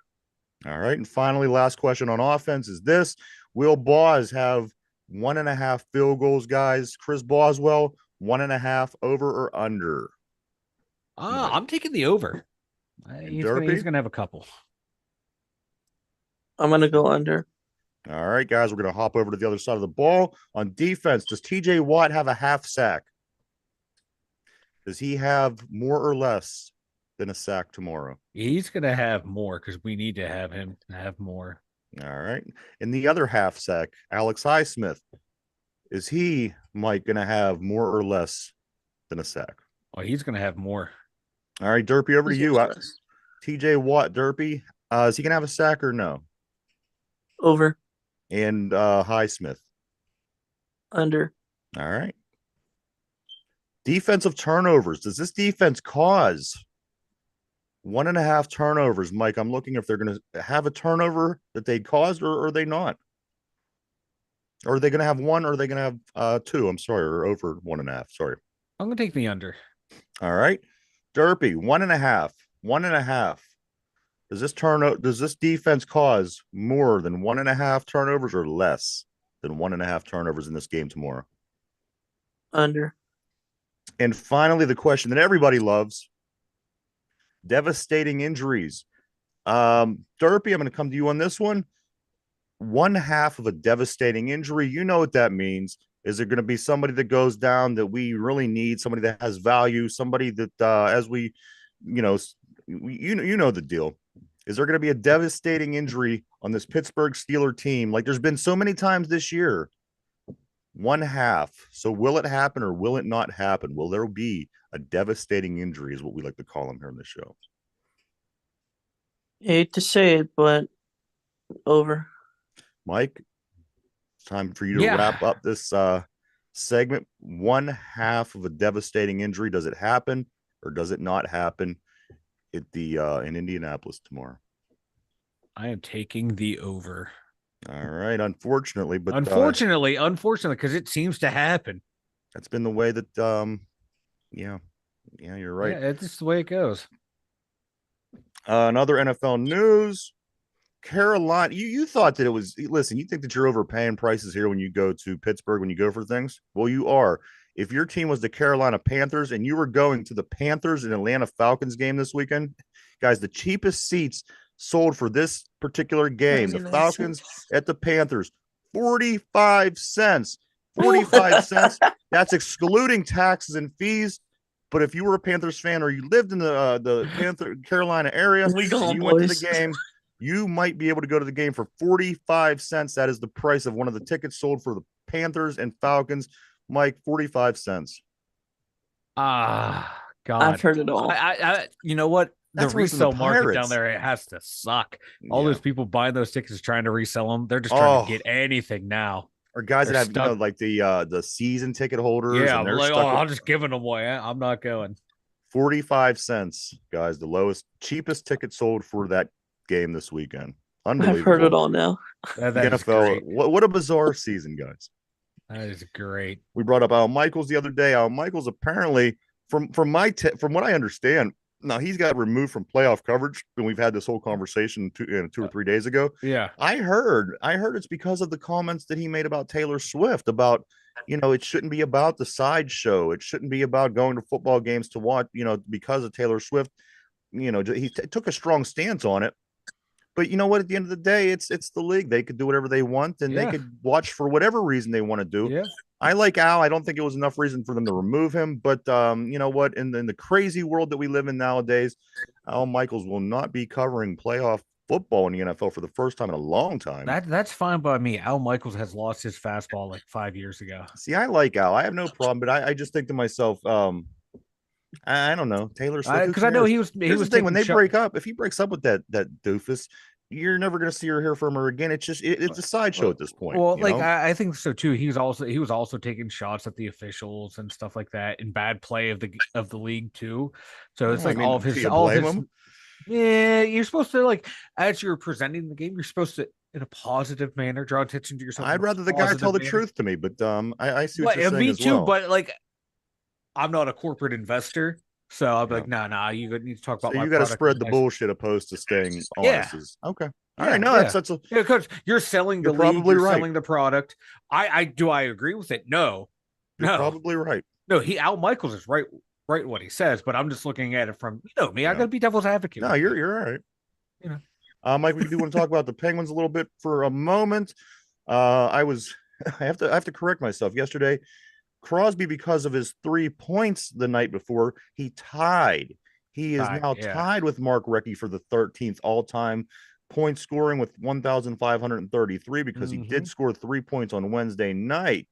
All right. And finally, last question on offense is this. Will Boz have 1.5 field goals, guys? Chris Boswell, 1.5 over or under? Mike. I'm taking the over. And He's Derpy? gonna have a couple. I'm gonna go under. All right, guys, we're going to hop over to the other side of the ball. On defense, does TJ Watt have a half sack? Does he have more or less than a sack tomorrow? He's gonna have more because we need to have him have more. All right. In the other half sack, Alex Highsmith, is he, Mike, going to have more or less than a sack? Oh, he's gonna have more. All right, Derpy, over to you. Yes. TJ Watt, Derpy, is he going to have a sack or no? Over. And Highsmith. Under. All right. Defensive turnovers. Does this defense cause 1.5 turnovers? Mike, I'm looking if they're going to have a turnover that they caused, or are they not? Or are they going to have one, or are they going to have two? I'm sorry, or over 1.5. Sorry. I'm gonna take the under. All right. Derpy, 1.5. 1.5. Does this defense cause more than 1.5 turnovers or less than 1.5 turnovers in this game tomorrow? Under. And finally, the question that everybody loves: devastating injuries. Derpy, I'm going to come to you on this one. 1/2 of a devastating injury. You know what that means. Is there going to be somebody that goes down that we really need, somebody that has value, somebody that, as we, you know, you know the deal. Is there going to be a devastating injury on this Pittsburgh Steelers team? Like there's been so many times this year. 1/2. So will it happen or will it not happen? Will there be a devastating injury is what we like to call them here on the show. Hate to say it, but over. Mike, it's time for you to Yeah. wrap up this segment. 1/2 of a devastating injury. Does it happen or does it not happen at the in Indianapolis tomorrow? I am taking the over. All right. Unfortunately, but unfortunately, because it seems to happen. That's been the way that yeah, you're right. Yeah, it's just the way it goes. Another NFL news. Carolina, you thought that it was, listen, you think that you're overpaying prices here when you go to Pittsburgh, when you go for things? Well, you are. If your team was the Carolina Panthers and you were going to the Panthers and Atlanta Falcons game this weekend, guys, the cheapest seats sold for this particular game, the Falcons at the Panthers, 45 cents. 45 cents. That's excluding taxes and fees. But if you were a Panthers fan or you lived in the Panther Carolina area, We go, and you went to the boys. game, you might be able to go to the game for 45 cents. That is the price of one of the tickets sold for the Panthers and Falcons. Mike, 45 cents. Ah, God. I've heard it all. You know what? That's The worse than the resale market down Pirates. there, it has to suck. All Yeah. those people buying those tickets trying to resell them, they're just trying to get anything now. Or guys They're that have, stuck. you know, like the season ticket holders. Yeah, and they're like, stuck I'm just giving them away. I'm not going. 45 cents, guys. The cheapest ticket sold for that game this weekend. Unbelievable. I've heard it all now. That The is NFL, great. what a bizarre season, guys. That is great. We brought up Al Michaels the other day. Al Michaels apparently, from what I understand, now he's got removed from playoff coverage, and we've had this whole conversation 2 or 3 days ago. Yeah. I heard it's because of the comments that he made about Taylor Swift about, you know, it shouldn't be about the sideshow. It shouldn't be about going to football games to watch, you know, because of Taylor Swift. You know, he took a strong stance on it. But you know what? At the end of the day, it's the league. They could do whatever they want, and they Yeah. could watch for whatever reason they want to do. Yeah. I like Al. I don't think it was enough reason for them to remove him. But you know what? In the crazy world that we live in nowadays, Al Michaels will not be covering playoff football in the NFL for the first time in a long time. That's fine by me. Al Michaels has lost his fastball like 5 years ago. See, I like Al. I have no problem, but I just think to myself, I don't know, Taylor Swift. Because I know he was Here's the thing: when they break up, if he breaks up with that doofus, you're never going to see or hear from her again. It's just it's a sideshow at this point. Well, like I think so too. He was also taking shots at the officials and stuff like that in bad play of the league too. So it's like all of his. Yeah, you're supposed to, like, as you're presenting the game, you're supposed to, in a positive manner, draw attention to yourself. I'd rather the guy tell the truth to me, but I see what you're saying as well. But like, I'm not a corporate investor, so I'll be like, no, you need to talk about. So you got to spread the bullshit opposed to staying honest. Okay. All right, no, that's because you're selling the league, you're selling the product. I agree with it. No, you're probably right. No, Al Michaels is right what he says, but I'm just looking at it from me. I got to be devil's advocate. No, you're all right. Mike, we do want to talk about the Penguins a little bit for a moment. I have to correct myself. Yesterday, Crosby, because of his 3 points the night before, he tied. He is now tied with Mark Recchi for the 13th all-time point scoring with 1,533 because he did score 3 points on Wednesday night.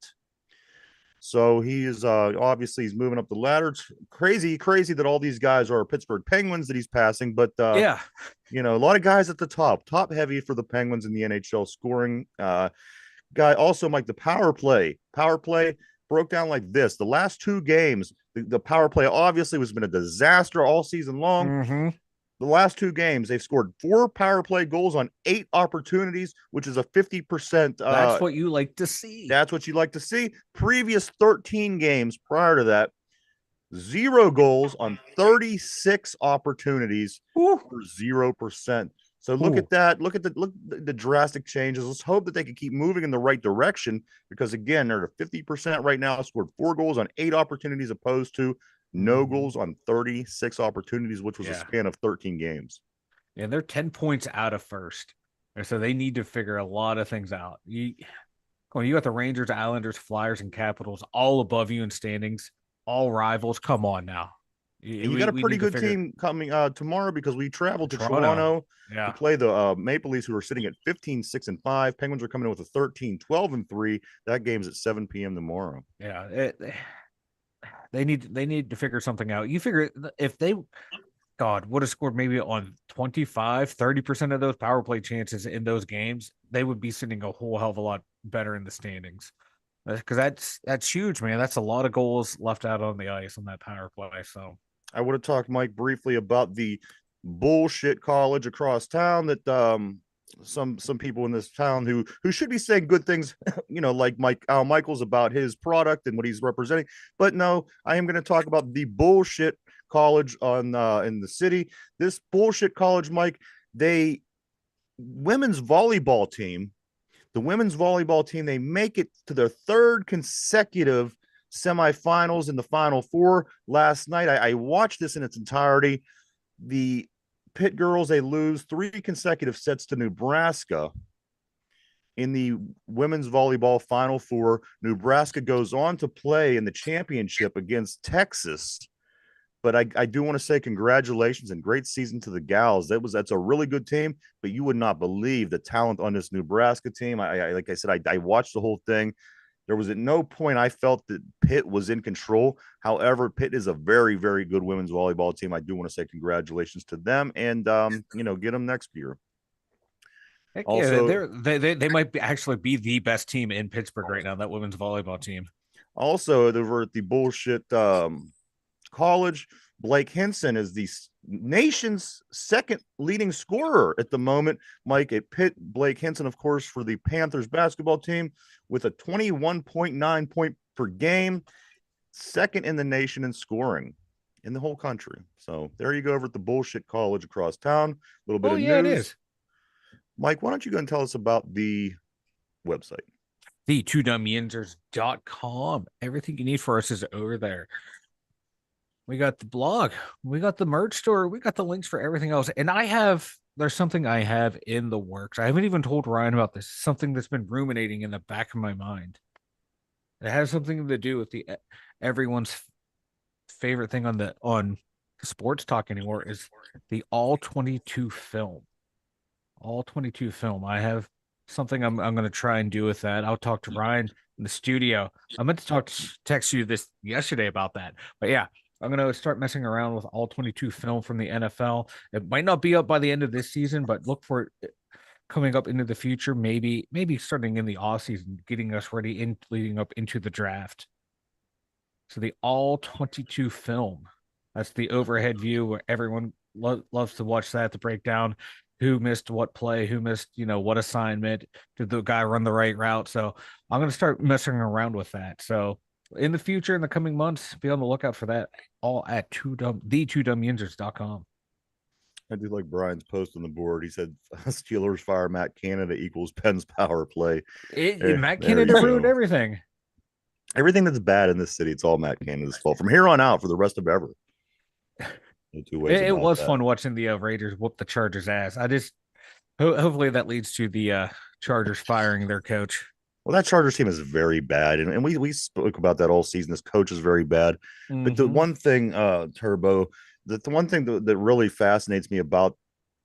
So he is obviously he's moving up the ladder. It's crazy that all these guys are Pittsburgh Penguins that he's passing. But a lot of guys at the top heavy for the Penguins in the NHL scoring. Guy also, Mike, the power play broke down like this. The last 2 games, the power play obviously has been a disaster all season long. The last 2 games, they've scored 4 power play goals on 8 opportunities, which is a 50%. That's what you like to see. That's what you like to see. Previous 13 games prior to that, 0 goals on 36 opportunities for 0%. So look at that. Look at the drastic changes. Let's hope that they can keep moving in the right direction because, again, they're at 50% right now. Scored 4 goals on 8 opportunities opposed to no goals on 36 opportunities, which was a span of 13 games. Yeah, they're 10 points out of first. And so they need to figure a lot of things out. You got the Rangers, Islanders, Flyers, and Capitals all above you in standings, all rivals. Come on now. You got a pretty good team coming tomorrow because we traveled to Toronto to play the Maple Leafs, who are sitting at 15-6-5. Penguins are coming in with a 13-12-3. That game's at 7 p.m. tomorrow. Yeah, they need to figure something out. You figure if they would have scored maybe on 25-30% of those power play chances in those games, they would be sitting a whole hell of a lot better in the standings. Because that's huge, man. That's a lot of goals left out on the ice on that power play. So I would have talked, Mike, briefly about the bullshit college across town that some people in this town who should be saying good things, like Al Michaels about his product and what he's representing. But no, I am going to talk about the bullshit college in the city. This bullshit college, Mike, the women's volleyball team, they make it to their 3rd consecutive semifinals in the Final Four. Last night, I watched this in its entirety. The Pitt girls, they lose 3 consecutive sets to Nebraska in the women's volleyball Final Four. Nebraska goes on to play in the championship against Texas. But I do want to say congratulations and great season to the gals. That's a really good team, but you would not believe the talent on this Nebraska team. Like I said, I watched the whole thing. There was at no point I felt that Pitt was in control. However, Pitt is a very, very good women's volleyball team. I do want to say congratulations to them and, get them next year. Also, they might actually be the best team in Pittsburgh right now, that women's volleyball team. Also, over at the bullshit college, Blake Hinson is the nation's 2nd leading scorer at the moment. Mike, at Pitt, Blake Hinson, of course, for the Panthers basketball team with a 21.9 point per game, 2nd in the nation in scoring in the whole country. So there you go over at the bullshit college across town. A little bit of news. It is. Mike, why don't you go and tell us about the website? The 2dumyinzers.com. Everything you need for us is over there. We got the blog, we got the merch store, we got the links for everything else. And I have there's something I have in the works. I haven't even told Ryan about this. Something that's been ruminating in the back of my mind. It has something to do with the everyone's favorite thing on sports talk anymore is the all 22 film. All 22 film. I have something I'm going to try and do with that. I'll talk to Ryan in the studio. I meant to text you this yesterday about that. But yeah, I'm going to start messing around with all 22 film from the NFL. It might not be up by the end of this season, but look for it coming up into the future, maybe starting in the off season, getting us ready in leading up into the draft. So the all 22 film. That's the overhead view where everyone loves to watch that to break down who missed what play, who missed, what assignment, did the guy run the right route. So I'm going to start messing around with that. So in the future, in the coming months, be on the lookout for that all at the2dumyinzers.com. I do like Brian's post on the board. He said Steelers fire Matt Canada equals Penn's power play. Matt Canada ruined everything. Everything that's bad in this city, it's all Matt Canada's fault from here on out for the rest of ever. No two ways it was that. fun watching the Raiders whoop the Chargers' ass. I just hopefully that leads to the Chargers firing their coach. Well, that Chargers team is very bad, and we spoke about that all season. This coach is very bad. Mm-hmm. But the one thing, Turbo, the one thing that really fascinates me about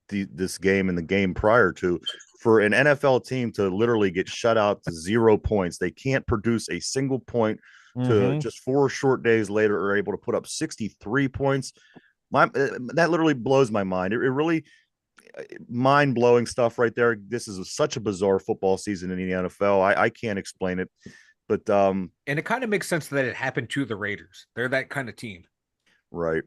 this game and the game prior to, for an NFL team to literally get shut out to 0 points, they can't produce a single point. To just 4 short days later are able to put up 63 points. That literally blows my mind. It really mind-blowing stuff right there. This is such a bizarre football season in the NFL. I can't explain it, but and it kind of makes sense that it happened to the Raiders. They're that kind of team, right?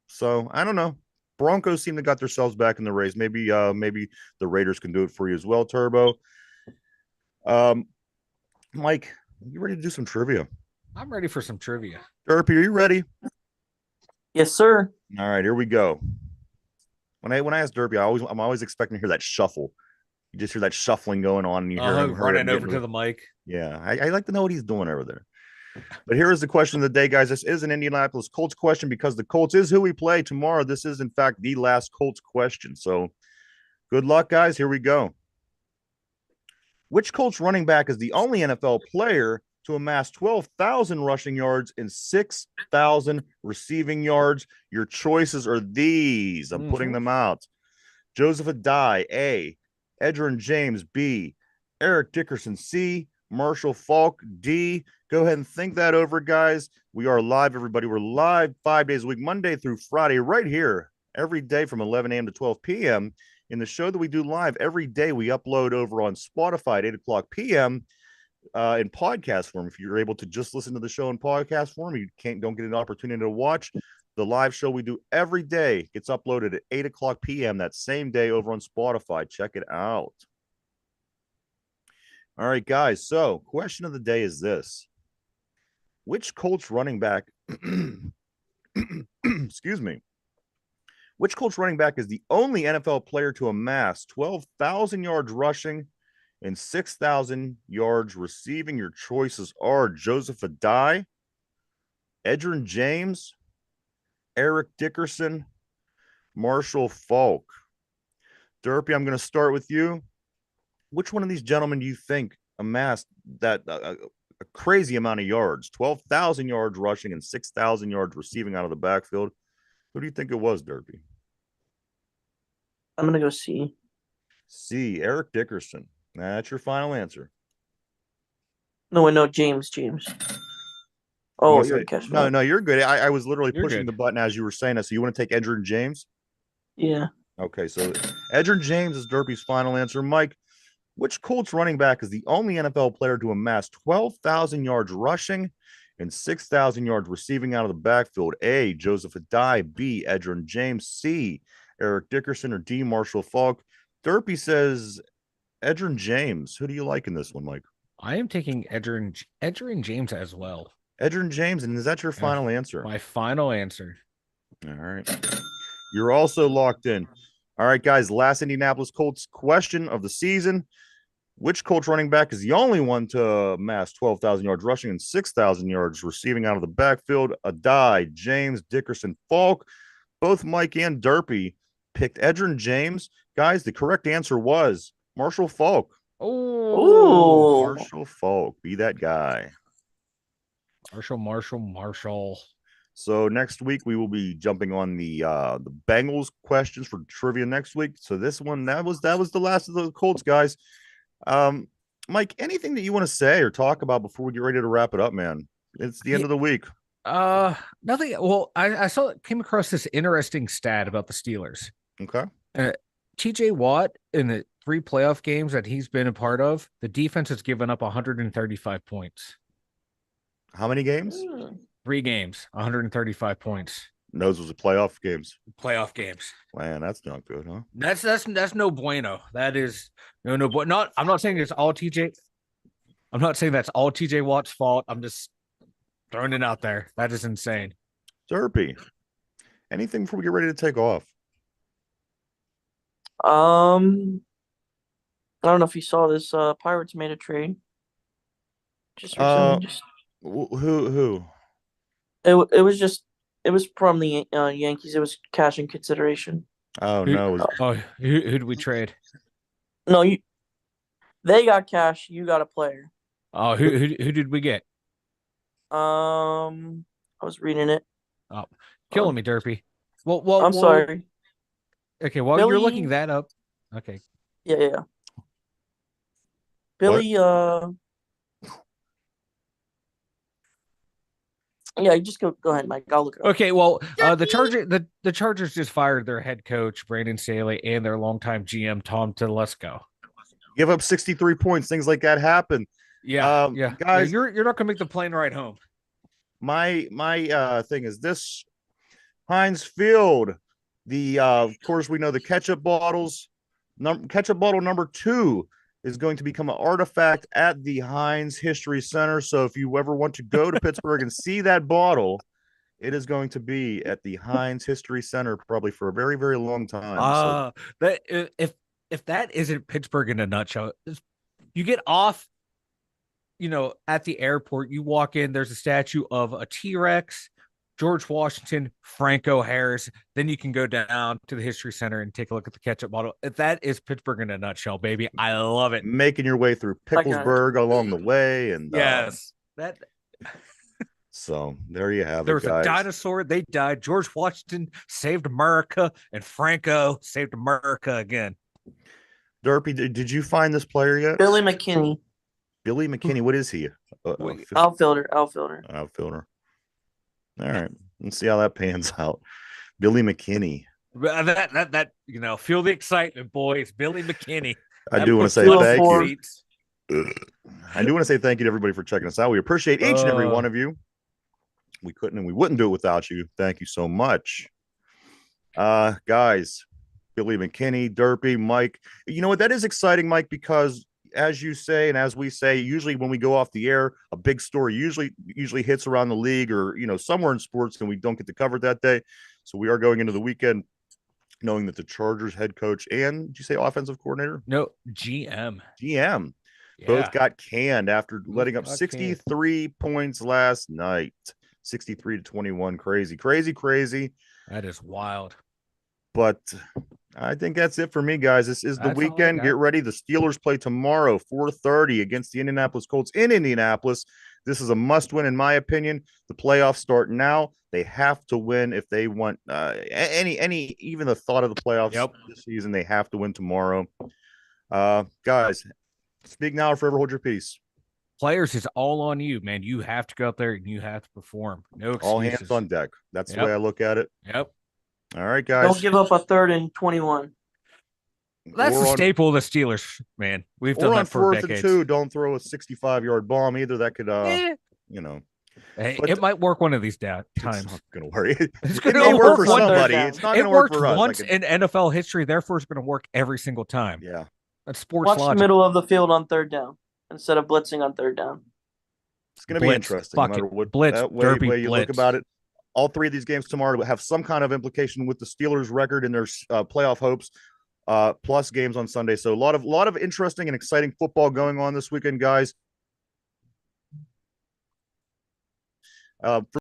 So I don't know. Broncos seem to got themselves back in the race. Maybe the Raiders can do it for you as well, Turbo. Mike, you ready to do some trivia? I'm ready for some trivia. Derpy, are you ready? Yes, sir. All right, here we go. When I ask Derpy, I'm always expecting to hear that shuffle. You just hear that shuffling going on, and you hear him running over to the mic. Yeah, I like to know what he's doing over there. But here is the question of the day, guys. This is an Indianapolis Colts question because the Colts is who we play tomorrow. This is, in fact, the last Colts question. So good luck, guys. Here we go. Which Colts running back is the only NFL player to amass 12,000 rushing yards and 6,000 receiving yards? Your choices are these. I'm putting them out. Joseph Adai, A. Edgerrin James, B. Eric Dickerson, C. Marshall Faulk, D. Go ahead and think that over, guys. We are live, everybody. We're live 5 days a week, Monday through Friday, right here, every day from 11 a.m. to 12 p.m. In the show that we do live every day, we upload over on Spotify at 8 o'clock p.m. In podcast form. If you're able to just listen to the show in podcast form, you don't get an opportunity to watch the live show we do every day. Gets uploaded at 8 o'clock p.m. that same day over on Spotify. Check it out. All right, guys. So, question of the day is this: which Colts running back, excuse me, which Colts running back is the only NFL player to amass 12,000 yards rushing and 6,000 yards receiving? Your choices are Joseph Adai, Edgerrin James, Eric Dickerson, Marshall Faulk. Derpy, I'm going to start with you. Which one of these gentlemen do you think amassed that a crazy amount of yards, 12,000 yards rushing and 6,000 yards receiving out of the backfield? Who do you think it was, Derpy? I'm going to go C. C, Eric Dickerson. That's your final answer. No, James. Oh, you're catching No, you're good. I was literally pushing the button as you were saying that. So you want to take Edgerrin James? Yeah. Okay, so Edgerrin James is Derpy's final answer. Mike, which Colts running back is the only NFL player to amass 12,000 yards rushing and 6,000 yards receiving out of the backfield? A, Joseph Adai, B, Edgerrin James, C, Eric Dickerson, or D, Marshall Faulk? Derpy says Edgerrin James. Who do you like in this one, Mike? I am taking Edgerrin James as well. Edgerrin James, and is that your final answer? My final answer. All right. You're also locked in. All right, guys, last Indianapolis Colts question of the season. Which Colts running back is the only one to amass 12,000 yards rushing and 6,000 yards receiving out of the backfield? Adai, James, Dickerson, Faulk. Both Mike and Derpy picked Edgerrin James. Guys, the correct answer was Marshall Faulk. Ooh. Marshall Faulk. Be that guy. Marshall. So next week we will be jumping on the Bengals questions for trivia next week. So this one that was the last of the Colts, guys. Mike, anything that you want to say or talk about before we get ready to wrap it up, man? It's the end of the week. Nothing. Well, I came across this interesting stat about the Steelers. Okay. TJ Watt in the 3 playoff games that he's been a part of, the defense has given up 135 points. How many games? 3 games, 135 points. Those was the playoff games. Playoff games. Man, that's not good, huh? That's no bueno. That is no. But not. I'm not saying it's all TJ. I'm not saying that's all TJ Watt's fault. I'm just throwing it out there. That is insane. Derpy, anything before we get ready to take off? I don't know if you saw this. Pirates made a trade. Just recently. Who? It was from the Yankees. It was cash in consideration. Oh Who did we trade? No, they got cash. You got a player. Oh, who did we get? I was reading it. Oh, killing me, Derpy. Well, I'm sorry. Okay, while you're looking that up. Okay. Yeah. Billy, yeah, you just go ahead, Mike. I'll look it up. Okay, well, the Chargers just fired their head coach Brandon Staley and their longtime GM Tom Telesco. Give up 63 points. Things like that happen. Yeah, guys, you're not gonna make the plane ride home. My thing is this: Heinz Field. Of course, we know the ketchup bottles. Ketchup bottle number 2 is going to become an artifact at the Heinz History Center. So if you ever want to go to Pittsburgh and see that bottle, it is going to be at the Heinz History Center probably for a very, very long time. That if that isn't Pittsburgh in a nutshell, you get off, at the airport, you walk in, there's a statue of a T-Rex, George Washington, Franco Harris. Then you can go down to the History Center and take a look at the ketchup bottle. That is Pittsburgh in a nutshell, baby. I love it. Making your way through Picklesburg along the way. And yes, so there you have there it, was guys. A dinosaur. They died. George Washington saved America, and Franco saved America again. Derpy, did you find this player yet? Billy McKinney. Billy McKinney. What is he? Outfielder. Outfielder. All right. Let's see how that pans out. Billy McKinney. That feel the excitement, boys. Billy McKinney. I do want to say thank you. I do want to say thank you to everybody for checking us out. We appreciate each and every one of you. We couldn't and we wouldn't do it without you. Thank you so much. Guys, Billy McKinney, Derpy, Mike. You know what? That is exciting, Mike, because as you say, and as we say, usually when we go off the air, a big story usually hits around the league or, somewhere in sports, and we don't get to cover it that day. So we are going into the weekend knowing that the Chargers head coach and, did you say offensive coordinator? No, GM. Both got canned after letting up 63 points last night. 63-21. Crazy. That is wild. But I think that's it for me, guys. This is the weekend. Get ready. The Steelers play tomorrow, 4:30 against the Indianapolis Colts in Indianapolis. This is a must-win, in my opinion. The playoffs start now. They have to win if they want even the thought of the playoffs this season. They have to win tomorrow. Guys, speak now or forever hold your peace. Players, it's all on you, man. You have to go out there and you have to perform. No excuses. All hands on deck. That's the way I look at it. Yep. All right, guys. Don't give up a 3rd and 21. That's the staple of the Steelers, man. We've done that for decades. 4th and 2, don't throw a 65-yard bomb either. That could, Hey, it might work one of these times. It's not going to work. It's going to work for somebody. It's not going to work for us. It worked once in NFL history, therefore it's going to work every single time. Yeah. That's sports logic. Watch the middle of the field on 3rd down instead of blitzing on 3rd down. It's going to be interesting. No matter what way you look about it. All 3 of these games tomorrow will have some kind of implication with the Steelers' record and their playoff hopes, plus games on Sunday. So a lot of interesting and exciting football going on this weekend, guys.